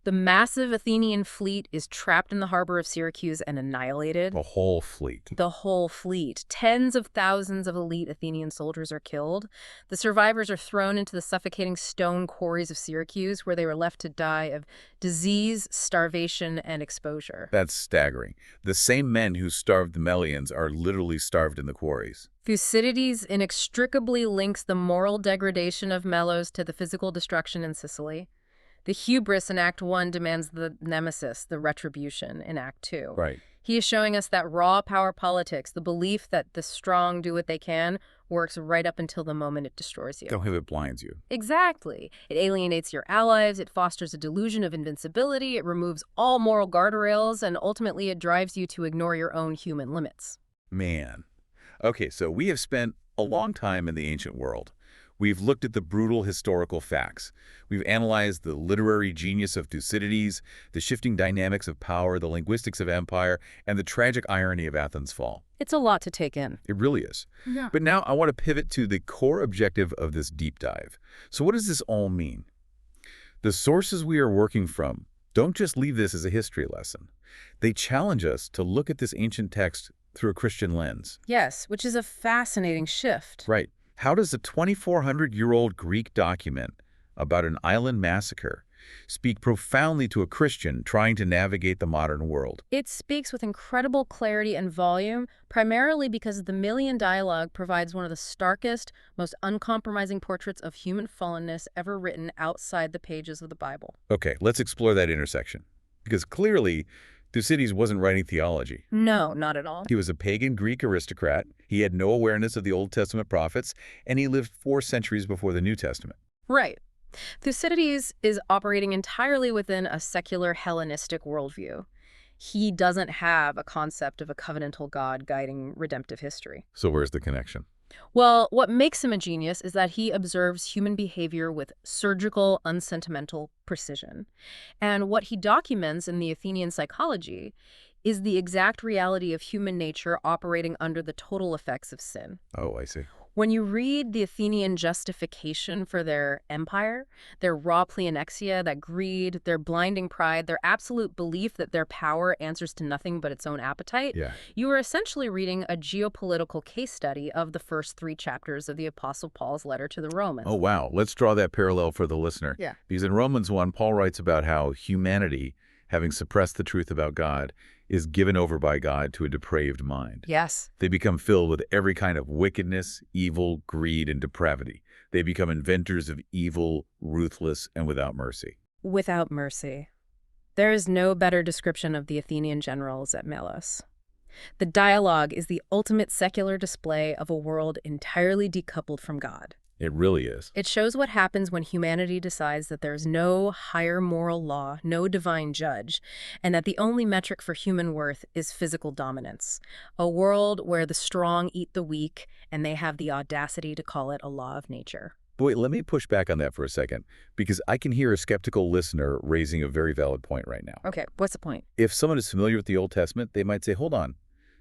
Speaker 2: the massive Athenian fleet is trapped in the harbor of Syracuse and annihilated.
Speaker 1: The whole fleet.
Speaker 2: The whole fleet. Tens of thousands of elite Athenian soldiers are killed. The survivors are thrown into the suffocating stone quarries of Syracuse, where they were left to die of disease, starvation, and exposure.
Speaker 1: That's staggering. The same men who starved the Melians are literally starved in the quarries.
Speaker 2: Thucydides inextricably links the moral degradation of Melos to the physical destruction in Sicily. The hubris in Act 1 demands the nemesis, the retribution, in Act 2.
Speaker 1: Right.
Speaker 2: He is showing us that raw power politics, the belief that the strong do what they can, works right up until the moment it destroys you.
Speaker 1: Don't have it blinds you.
Speaker 2: Exactly. It alienates your allies, it fosters a delusion of invincibility, it removes all moral guardrails, and ultimately it drives you to ignore your own human limits.
Speaker 1: Man. Okay, so we have spent a long time in the ancient world. We've looked at the brutal historical facts. We've analyzed the literary genius of Thucydides, the shifting dynamics of power, the linguistics of empire, and the tragic irony of Athens' fall.
Speaker 2: It's a lot to take in.
Speaker 1: It really is.
Speaker 2: Yeah.
Speaker 1: But now I want to pivot to the core objective of this deep dive. So what does this all mean? The sources we are working from don't just leave this as a history lesson. They challenge us to look at this ancient text through a Christian lens.
Speaker 2: Yes, which is a fascinating shift.
Speaker 1: Right. How does a 2,400-year-old Greek document about an island massacre speak profoundly to a Christian trying to navigate the modern world?
Speaker 2: It speaks with incredible clarity and volume, primarily because the Melian Dialogue provides one of the starkest, most uncompromising portraits of human fallenness ever written outside the pages of the Bible.
Speaker 1: Okay, let's explore that intersection. Because clearly, Thucydides wasn't writing theology.
Speaker 2: No, not at all.
Speaker 1: He was a pagan Greek aristocrat. He had no awareness of the Old Testament prophets, and he lived 4 centuries before the New Testament.
Speaker 2: Right. Thucydides is operating entirely within a secular Hellenistic worldview. He doesn't have a concept of a covenantal God guiding redemptive history.
Speaker 1: So where's the connection?
Speaker 2: Well, what makes him a genius is that he observes human behavior with surgical, unsentimental precision. And what he documents in the Athenian psychology is the exact reality of human nature operating under the total effects of sin.
Speaker 1: Oh, I see.
Speaker 2: When you read the Athenian justification for their empire, their raw pleonexia, that greed, their blinding pride, their absolute belief that their power answers to nothing but its own appetite,
Speaker 1: Yeah.
Speaker 2: you are essentially reading a geopolitical case study of the first three chapters of the Apostle Paul's letter to the
Speaker 1: Oh,
Speaker 2: Romans.
Speaker 1: wow. Let's draw that parallel for the listener.
Speaker 2: Yeah.
Speaker 1: Because in Romans 1, Paul writes about how humanity, having suppressed the truth about God, is given over by God to a depraved mind.
Speaker 2: Yes.
Speaker 1: They become filled with every kind of wickedness, evil, greed, and depravity. They become inventors of evil, ruthless, and without mercy.
Speaker 2: Without mercy. There is no better description of the Athenian generals at Melos. The dialogue is the ultimate secular display of a world entirely decoupled from God.
Speaker 1: It really is.
Speaker 2: It shows what happens when humanity decides that there's no higher moral law, no divine judge, and that the only metric for human worth is physical dominance. A world where the strong eat the weak, and they have the audacity to call it a law of nature.
Speaker 1: But wait, let me push back on that for a second, because I can hear a skeptical listener raising a very valid point right now.
Speaker 2: Okay, what's the point?
Speaker 1: If someone is familiar with the Old Testament, they might say, hold on,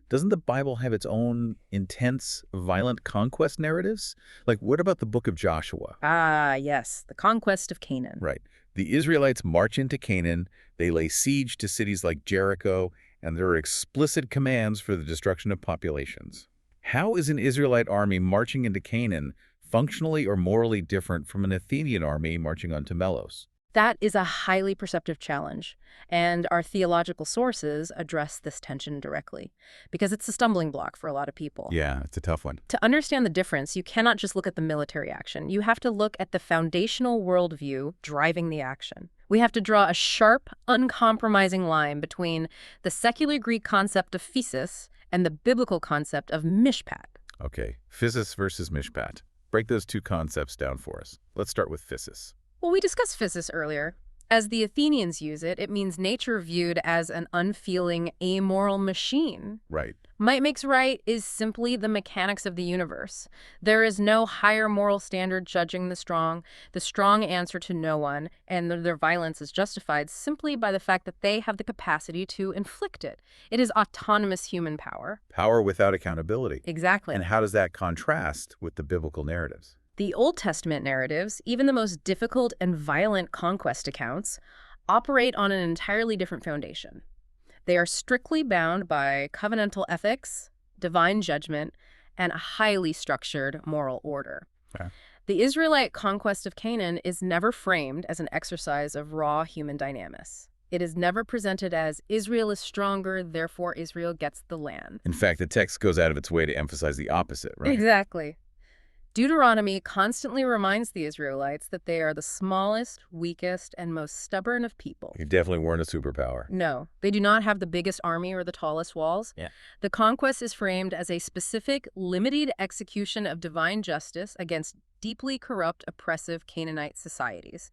Speaker 1: doesn't the Bible have its own intense, violent conquest narratives? Like, what about the book of Joshua?
Speaker 2: Ah, yes, the conquest of Canaan.
Speaker 1: Right. The Israelites march into Canaan, they lay siege to cities like Jericho, and there are explicit commands for the destruction of populations. How is an Israelite army marching into Canaan functionally or morally different from an Athenian army marching onto Melos?
Speaker 2: That is a highly perceptive challenge, and our theological sources address this tension directly, because it's a stumbling block for a lot of people.
Speaker 1: Yeah, it's a tough one.
Speaker 2: To understand the difference, you cannot just look at the military action. You have to look at the foundational worldview driving the action. We have to draw a sharp, uncompromising line between the secular Greek concept of physis and the biblical concept of mishpat.
Speaker 1: Okay, physis versus mishpat. Break those two concepts down for us. Let's start with physis.
Speaker 2: Well, we discussed physis earlier. As the Athenians use it, it means nature viewed as an unfeeling, amoral machine.
Speaker 1: Right.
Speaker 2: Might makes right is simply the mechanics of the universe. There is no higher moral standard judging the strong answer to no one, and their violence is justified simply by the fact that they have the capacity to inflict it. It is autonomous human power.
Speaker 1: Power without accountability.
Speaker 2: Exactly.
Speaker 1: And how does that contrast with the biblical narratives?
Speaker 2: The Old Testament narratives, even the most difficult and violent conquest accounts, operate on an entirely different foundation. They are strictly bound by covenantal ethics, divine judgment, and a highly structured moral order.
Speaker 1: Okay.
Speaker 2: The Israelite conquest of Canaan is never framed as an exercise of raw human dynamics. It is never presented as Israel is stronger, therefore Israel gets the land.
Speaker 1: In fact, the text goes out of its way to emphasize the opposite, right?
Speaker 2: Exactly. Deuteronomy constantly reminds the Israelites that they are the smallest, weakest, and most stubborn of people.
Speaker 1: You definitely weren't a superpower.
Speaker 2: No, they do not have the biggest army or the tallest walls.
Speaker 1: Yeah.
Speaker 2: The conquest is framed as a specific, limited execution of divine justice against deeply corrupt, oppressive Canaanite societies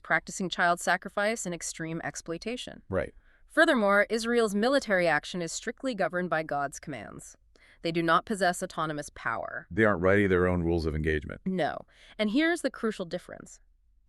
Speaker 2: practicing child sacrifice and extreme exploitation.
Speaker 1: Right.
Speaker 2: Furthermore, Israel's military action is strictly governed by God's commands. They do not possess autonomous power.
Speaker 1: They aren't writing their own rules of engagement.
Speaker 2: No. And here's the crucial difference.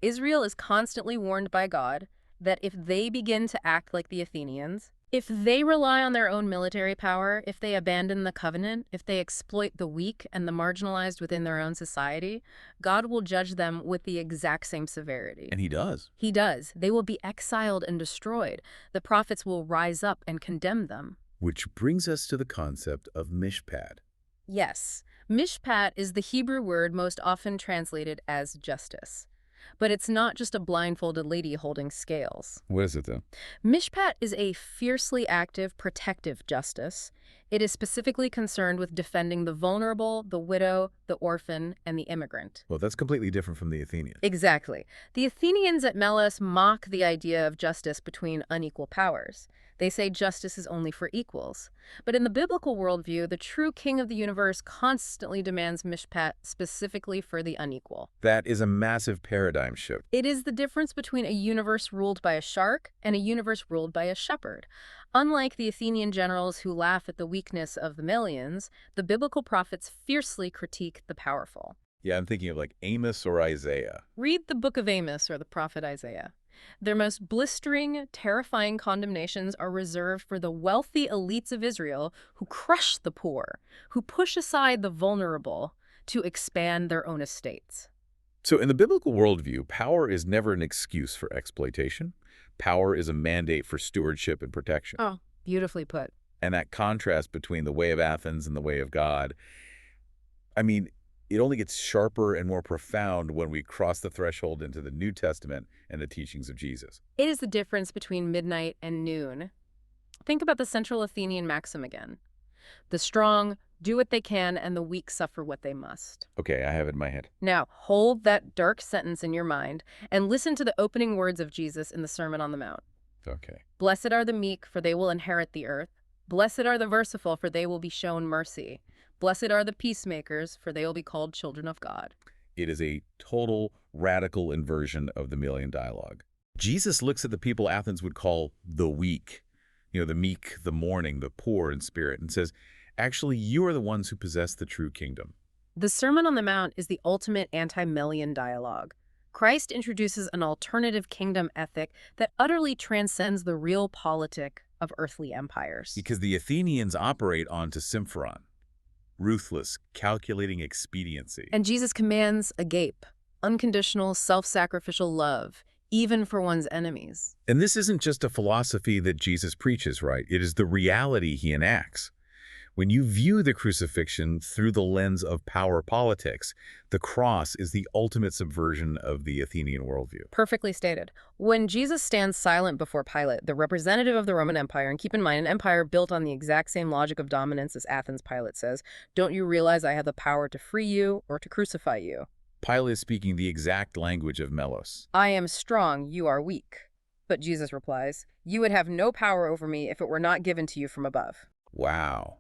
Speaker 2: Israel is constantly warned by God that if they begin to act like the Athenians, if they rely on their own military power, if they abandon the covenant, if they exploit the weak and the marginalized within their own society, God will judge them with the exact same severity.
Speaker 1: And he does.
Speaker 2: He does. They will be exiled and destroyed. The prophets will rise up and condemn them.
Speaker 1: Which brings us to the concept of mishpat.
Speaker 2: Yes, mishpat is the Hebrew word most often translated as justice. But it's not just a blindfolded lady holding scales.
Speaker 1: What is it, though?
Speaker 2: Mishpat is a fiercely active, protective justice. It is specifically concerned with defending the vulnerable, the widow, the orphan, and the immigrant.
Speaker 1: Well, that's completely different from the Athenians.
Speaker 2: Exactly. The Athenians at Melos mock the idea of justice between unequal powers. They say justice is only for equals. But in the biblical worldview, the true king of the universe constantly demands mishpat specifically for the unequal.
Speaker 1: That is a massive paradigm shift.
Speaker 2: It is the difference between a universe ruled by a shark and a universe ruled by a shepherd. Unlike the Athenian generals who laugh at the weakness of the Melians, the biblical prophets fiercely critique the powerful.
Speaker 1: Yeah, I'm thinking of like Amos or Isaiah.
Speaker 2: Read the book of Amos or the prophet Isaiah. Their most blistering, terrifying condemnations are reserved for the wealthy elites of Israel who crush the poor, who push aside the vulnerable to expand their own estates.
Speaker 1: So in the biblical worldview, power is never an excuse for exploitation. Power is a mandate for stewardship and protection.
Speaker 2: Oh, beautifully put.
Speaker 1: And that contrast between the way of Athens and the way of God, I mean, it only gets sharper and more profound when we cross the threshold into the New Testament and the teachings of Jesus.
Speaker 2: It is the difference between midnight and noon. Think about the central Athenian maxim again. The strong do what they can and the weak suffer what they must.
Speaker 1: Okay, I have it in my head.
Speaker 2: Now, hold that dark sentence in your mind and listen to the opening words of Jesus in the Sermon on the Mount.
Speaker 1: Okay.
Speaker 2: Blessed are the meek, for they will inherit the earth. Blessed are the merciful, for they will be shown mercy. Blessed are the peacemakers, for they will be called children of God.
Speaker 1: It is a total radical inversion of the Melian Dialogue. Jesus looks at the people Athens would call the weak, the meek, the mourning, the poor in spirit, and says, actually, you are the ones who possess the true kingdom.
Speaker 2: The Sermon on the Mount is the ultimate anti-Melian dialogue. Christ introduces an alternative kingdom ethic that utterly transcends the real politic of earthly empires.
Speaker 1: Because the Athenians operate onto symphoron, ruthless, calculating expediency.
Speaker 2: And Jesus commands agape, unconditional, self-sacrificial love, even for one's enemies.
Speaker 1: And this isn't just a philosophy that Jesus preaches, right? It is the reality he enacts. When you view the crucifixion through the lens of power politics, the cross is the ultimate subversion of the Athenian worldview.
Speaker 2: Perfectly stated. When Jesus stands silent before Pilate, the representative of the Roman Empire, and keep in mind, an empire built on the exact same logic of dominance as Athens, Pilate says, "Don't you realize I have the power to free you or to crucify you?"
Speaker 1: Pilate is speaking the exact language of Melos.
Speaker 2: "I am strong, you are weak." But Jesus replies, "You would have no power over me if it were not given to you from above."
Speaker 1: Wow.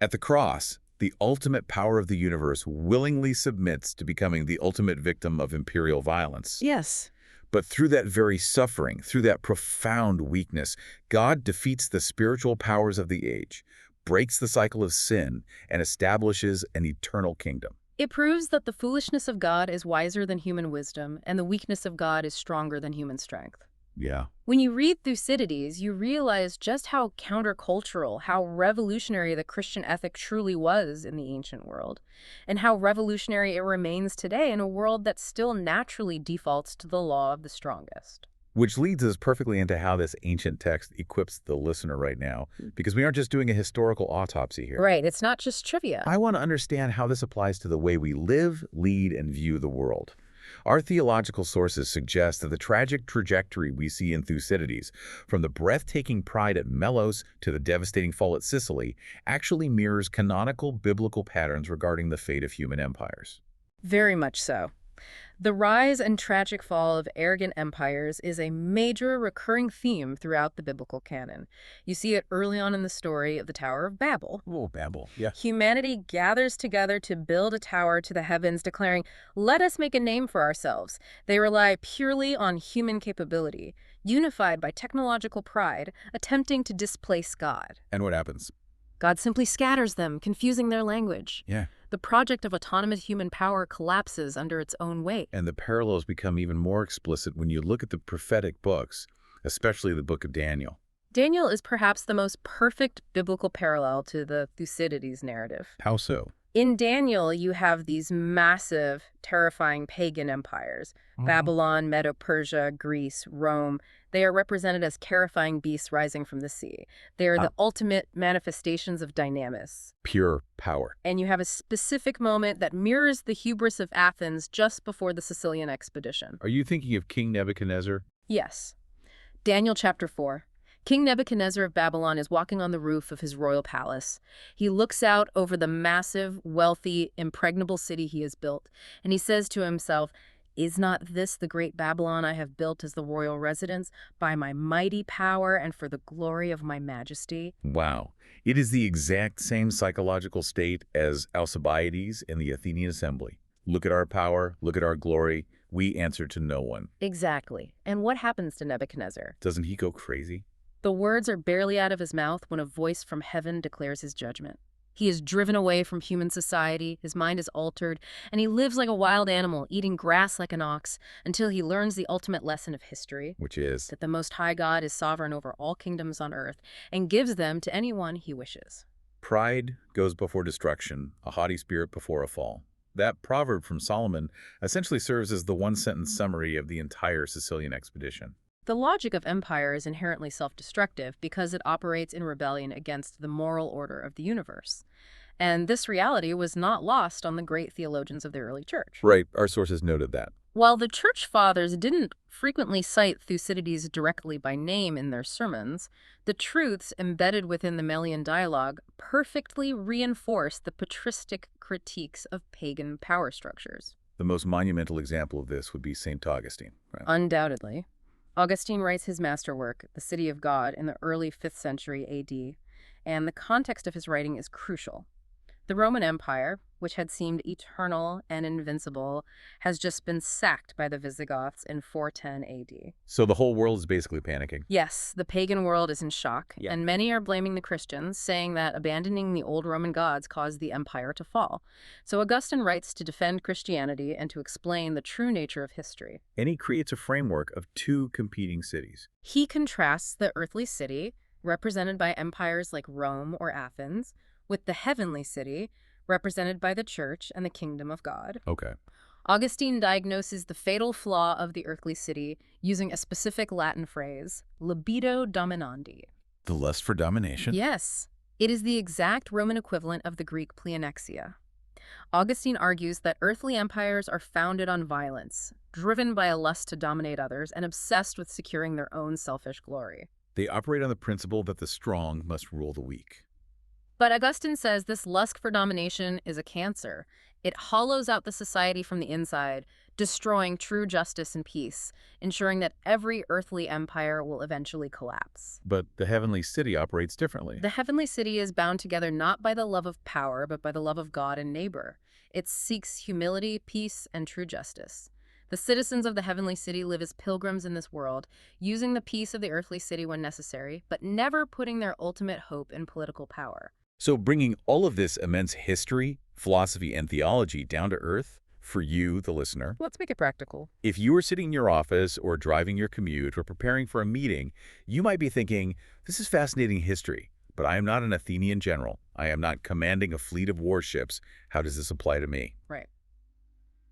Speaker 1: At the cross, the ultimate power of the universe willingly submits to becoming the ultimate victim of imperial violence.
Speaker 2: Yes.
Speaker 1: But through that very suffering, through that profound weakness, God defeats the spiritual powers of the age, breaks the cycle of sin, and establishes an eternal kingdom.
Speaker 2: It proves that the foolishness of God is wiser than human wisdom, and the weakness of God is stronger than human strength.
Speaker 1: Yeah.
Speaker 2: When you read Thucydides, you realize just how countercultural, how revolutionary the Christian ethic truly was in the ancient world, and how revolutionary it remains today in a world that still naturally defaults to the law of the strongest.
Speaker 1: Which leads us perfectly into how this ancient text equips the listener right now, because we aren't just doing a historical autopsy here.
Speaker 2: Right, it's not just trivia.
Speaker 1: I want to understand how this applies to the way we live, lead, and view the world. Our theological sources suggest that the tragic trajectory we see in Thucydides, from the breathtaking pride at Melos to the devastating fall at Sicily, actually mirrors canonical biblical patterns regarding the fate of human empires.
Speaker 2: Very much so. The rise and tragic fall of arrogant empires is a major recurring theme throughout the biblical canon. You see it early on in the story of the Tower of Babel.
Speaker 1: Oh, Babel, yeah.
Speaker 2: Humanity gathers together to build a tower to the heavens, declaring, "Let us make a name for ourselves." They rely purely on human capability, unified by technological pride, attempting to displace God.
Speaker 1: And what happens?
Speaker 2: God simply scatters them, confusing their language.
Speaker 1: Yeah.
Speaker 2: The project of autonomous human power collapses under its own weight.
Speaker 1: And the parallels become even more explicit when you look at the prophetic books, especially the book of Daniel.
Speaker 2: Daniel is perhaps the most perfect biblical parallel to the Thucydides narrative.
Speaker 1: How so?
Speaker 2: In Daniel, you have these massive, terrifying pagan empires. Babylon, Medo-Persia, Greece, Rome. They are represented as terrifying beasts rising from the sea. They are the ultimate manifestations of dynamis.
Speaker 1: Pure power.
Speaker 2: And you have a specific moment that mirrors the hubris of Athens just before the Sicilian Expedition.
Speaker 1: Are you thinking of King Nebuchadnezzar?
Speaker 2: Yes. Daniel chapter 4. King Nebuchadnezzar of Babylon is walking on the roof of his royal palace. He looks out over the massive, wealthy, impregnable city he has built, and he says to himself, Is not this the great Babylon I have built as the royal residence, by my mighty power and for the glory of my majesty?
Speaker 1: Wow. It is the exact same psychological state as Alcibiades in the Athenian assembly. Look at our power, look at our glory. We answer to no one.
Speaker 2: Exactly. And what happens to Nebuchadnezzar?
Speaker 1: Doesn't he go crazy?
Speaker 2: The words are barely out of his mouth when a voice from heaven declares his judgment. He is driven away from human society, his mind is altered, and he lives like a wild animal, eating grass like an ox, until he learns the ultimate lesson of history,
Speaker 1: Which is?
Speaker 2: that the Most High God is sovereign over all kingdoms on earth, and gives them to anyone he wishes.
Speaker 1: Pride goes before destruction, a haughty spirit before a fall. That proverb from Solomon essentially serves as the one-sentence summary of the entire Sicilian expedition.
Speaker 2: The logic of empire is inherently self-destructive because it operates in rebellion against the moral order of the universe. And this reality was not lost on the great theologians of the early church.
Speaker 1: Right, our sources noted that.
Speaker 2: While the church fathers didn't frequently cite Thucydides directly by name in their sermons, the truths embedded within the Melian Dialogue perfectly reinforce the patristic critiques of pagan power structures.
Speaker 1: The most monumental example of this would be St. Augustine. Right?
Speaker 2: Undoubtedly. Augustine writes his masterwork, The City of God, in the early 5th century AD, and the context of his writing is crucial. The Roman Empire, which had seemed eternal and invincible, has just been sacked by the Visigoths in 410 AD.
Speaker 1: So the whole world is basically panicking.
Speaker 2: Yes, the pagan world is in shock,
Speaker 1: Yeah.
Speaker 2: and many are blaming the Christians, saying that abandoning the old Roman gods caused the empire to fall. So Augustine writes to defend Christianity and to explain the true nature of history.
Speaker 1: And he creates a framework of two competing cities.
Speaker 2: He contrasts the earthly city, represented by empires like Rome or Athens, with the heavenly city, represented by the Church and the kingdom of God.
Speaker 1: Okay.
Speaker 2: Augustine diagnoses the fatal flaw of the earthly city using a specific Latin phrase, libido dominandi.
Speaker 1: The lust for domination?
Speaker 2: Yes, it is the exact Roman equivalent of the Greek pleonexia. Augustine argues that earthly empires are founded on violence, driven by a lust to dominate others and obsessed with securing their own selfish glory.
Speaker 1: They operate on the principle that the strong must rule the weak.
Speaker 2: But Augustine says this lust for domination is a cancer. It hollows out the society from the inside, destroying true justice and peace, ensuring that every earthly empire will eventually collapse.
Speaker 1: But the heavenly city operates differently.
Speaker 2: The heavenly city is bound together not by the love of power, but by the love of God and neighbor. It seeks humility, peace, and true justice. The citizens of the heavenly city live as pilgrims in this world, using the peace of the earthly city when necessary, but never putting their ultimate hope in political power.
Speaker 1: So bringing all of this immense history, philosophy, and theology down to earth for you, the listener.
Speaker 2: Let's make it practical.
Speaker 1: If you are sitting in your office or driving your commute or preparing for a meeting, you might be thinking, this is fascinating history, but I am not an Athenian general. I am not commanding a fleet of warships. How does this apply to me?
Speaker 2: Right.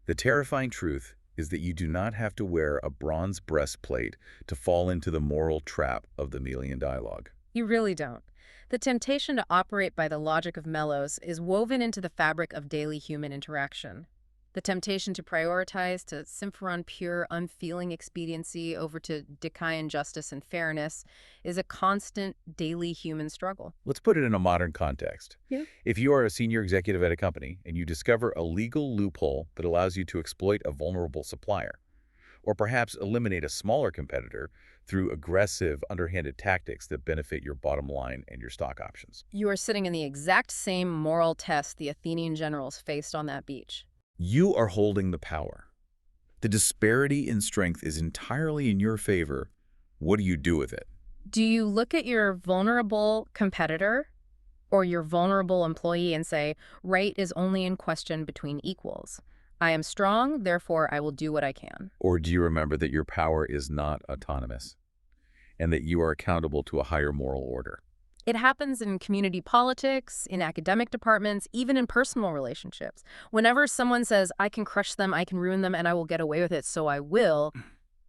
Speaker 1: The terrifying truth is that you do not have to wear a bronze breastplate to fall into the moral trap of the Melian Dialogue.
Speaker 2: You really don't. The temptation to operate by the logic of Melos is woven into the fabric of daily human interaction. The temptation to prioritize, to symphoron pure, unfeeling expediency over to Dicaian justice and fairness is a constant daily human struggle.
Speaker 1: Let's put it in a modern context.
Speaker 2: Yeah.
Speaker 1: If you are a senior executive at a company and you discover a legal loophole that allows you to exploit a vulnerable supplier, or perhaps eliminate a smaller competitor through aggressive, underhanded tactics that benefit your bottom line and your stock options.
Speaker 2: You are sitting in the exact same moral test the Athenian generals faced on that beach.
Speaker 1: You are holding the power. The disparity in strength is entirely in your favor. What do you do with it?
Speaker 2: Do you look at your vulnerable competitor or your vulnerable employee and say, right is only in question between equals? I am strong, therefore I will do what I can.
Speaker 1: Or do you remember that your power is not autonomous and that you are accountable to a higher moral order?
Speaker 2: It happens in community politics, in academic departments, even in personal relationships. Whenever someone says, I can crush them, I can ruin them, and I will get away with it, so I will,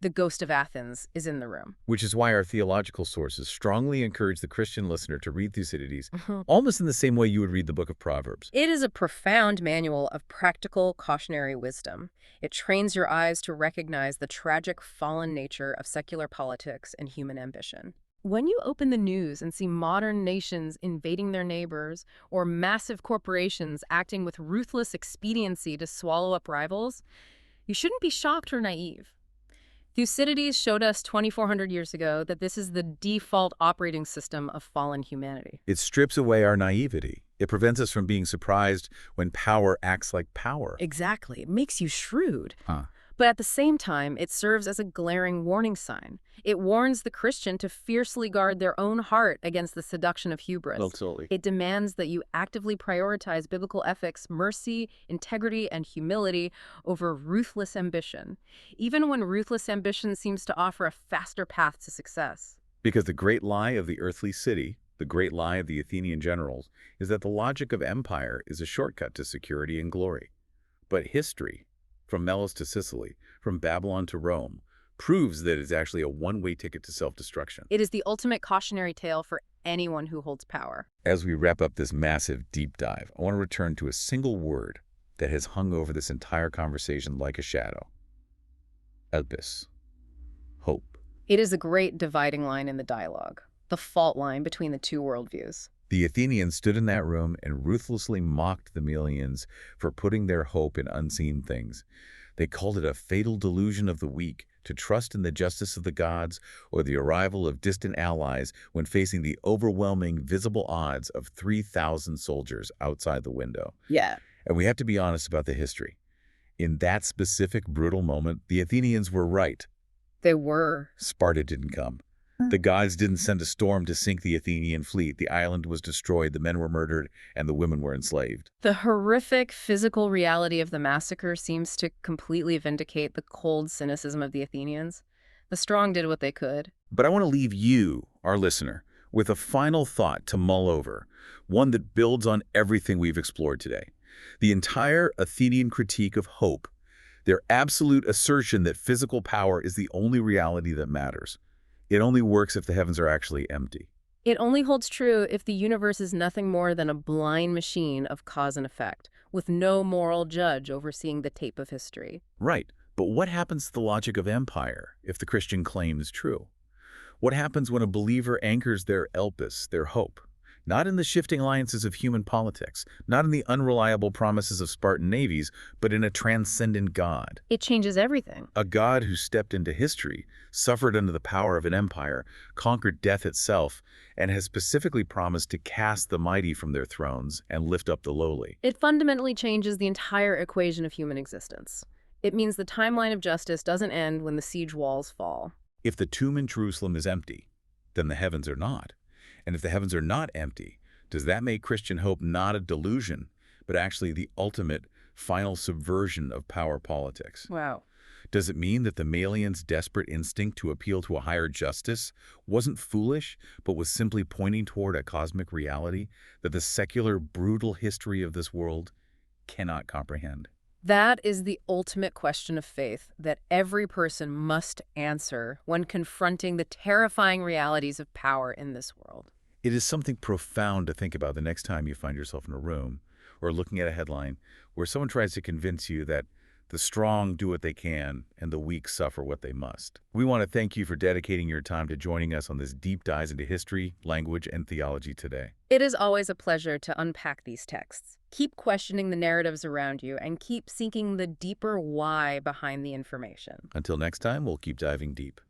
Speaker 2: the ghost of Athens is in the room.
Speaker 1: Which is why our theological sources strongly encourage the Christian listener to read Thucydides almost in the same way you would read the book of Proverbs.
Speaker 2: It is a profound manual of practical cautionary wisdom. It trains your eyes to recognize the tragic fallen nature of secular politics and human ambition. When you open the news and see modern nations invading their neighbors or massive corporations acting with ruthless expediency to swallow up rivals, You shouldn't be shocked or naive. Thucydides showed us 2,400 years ago that this is the default operating system of fallen humanity.
Speaker 1: It strips away our naivety. It prevents us from being surprised when power acts like power.
Speaker 2: Exactly. It makes you shrewd.
Speaker 1: Huh.
Speaker 2: But at the same time, it serves as a glaring warning sign. It warns the Christian to fiercely guard their own heart against the seduction of hubris.
Speaker 1: Absolutely.
Speaker 2: It demands that you actively prioritize biblical ethics, mercy, integrity, and humility over ruthless ambition, even when ruthless ambition seems to offer a faster path to success.
Speaker 1: Because the great lie of the earthly city, the great lie of the Athenian generals, is that the logic of empire is a shortcut to security and glory. But history, from Melos to Sicily, from Babylon to Rome, proves that it's actually a one-way ticket to self-destruction.
Speaker 2: It is the ultimate cautionary tale for anyone who holds power.
Speaker 1: As we wrap up this massive deep dive, I want to return to a single word that has hung over this entire conversation like a shadow. Elpis. Hope.
Speaker 2: It is a great dividing line in the dialogue, the fault line between the two worldviews.
Speaker 1: The Athenians stood in that room and ruthlessly mocked the Melians for putting their hope in unseen things. They called it a fatal delusion of the weak to trust in the justice of the gods or the arrival of distant allies when facing the overwhelming visible odds of 3,000 soldiers outside the window.
Speaker 2: Yeah.
Speaker 1: And we have to be honest about the history. In that specific brutal moment, the Athenians were right.
Speaker 2: They were.
Speaker 1: Sparta didn't come. The gods didn't send a storm to sink the Athenian fleet. The island was destroyed, the men were murdered, and the women were enslaved.
Speaker 2: The horrific physical reality of the massacre seems to completely vindicate the cold cynicism of the Athenians. The strong did what they could.
Speaker 1: But I want to leave you, our listener, with a final thought to mull over, one that builds on everything we've explored today. The entire Athenian critique of hope, their absolute assertion that physical power is the only reality that matters. It only works if the heavens are actually empty.
Speaker 2: It only holds true if the universe is nothing more than a blind machine of cause and effect, with no moral judge overseeing the tape of history.
Speaker 1: Right, but what happens to the logic of empire if the Christian claim is true? What happens when a believer anchors their elpis, their hope, not in the shifting alliances of human politics, not in the unreliable promises of Spartan navies, but in a transcendent God?
Speaker 2: It changes everything.
Speaker 1: A God who stepped into history, suffered under the power of an empire, conquered death itself, and has specifically promised to cast the mighty from their thrones and lift up the lowly.
Speaker 2: It fundamentally changes the entire equation of human existence. It means the timeline of justice doesn't end when the siege walls fall.
Speaker 1: If the tomb in Jerusalem is empty, then the heavens are not. And if the heavens are not empty, does that make Christian hope not a delusion, but actually the ultimate, final subversion of power politics?
Speaker 2: Wow.
Speaker 1: Does it mean that the Melians' desperate instinct to appeal to a higher justice wasn't foolish, but was simply pointing toward a cosmic reality that the secular, brutal history of this world cannot comprehend?
Speaker 2: That is the ultimate question of faith that every person must answer when confronting the terrifying realities of power in this world.
Speaker 1: It is something profound to think about the next time you find yourself in a room or looking at a headline where someone tries to convince you that the strong do what they can and the weak suffer what they must. We want to thank you for dedicating your time to joining us on this deep dive into history, language, and theology today.
Speaker 2: It is always a pleasure to unpack these texts. Keep questioning the narratives around you and keep seeking the deeper why behind the information.
Speaker 1: Until next time, we'll keep diving deep.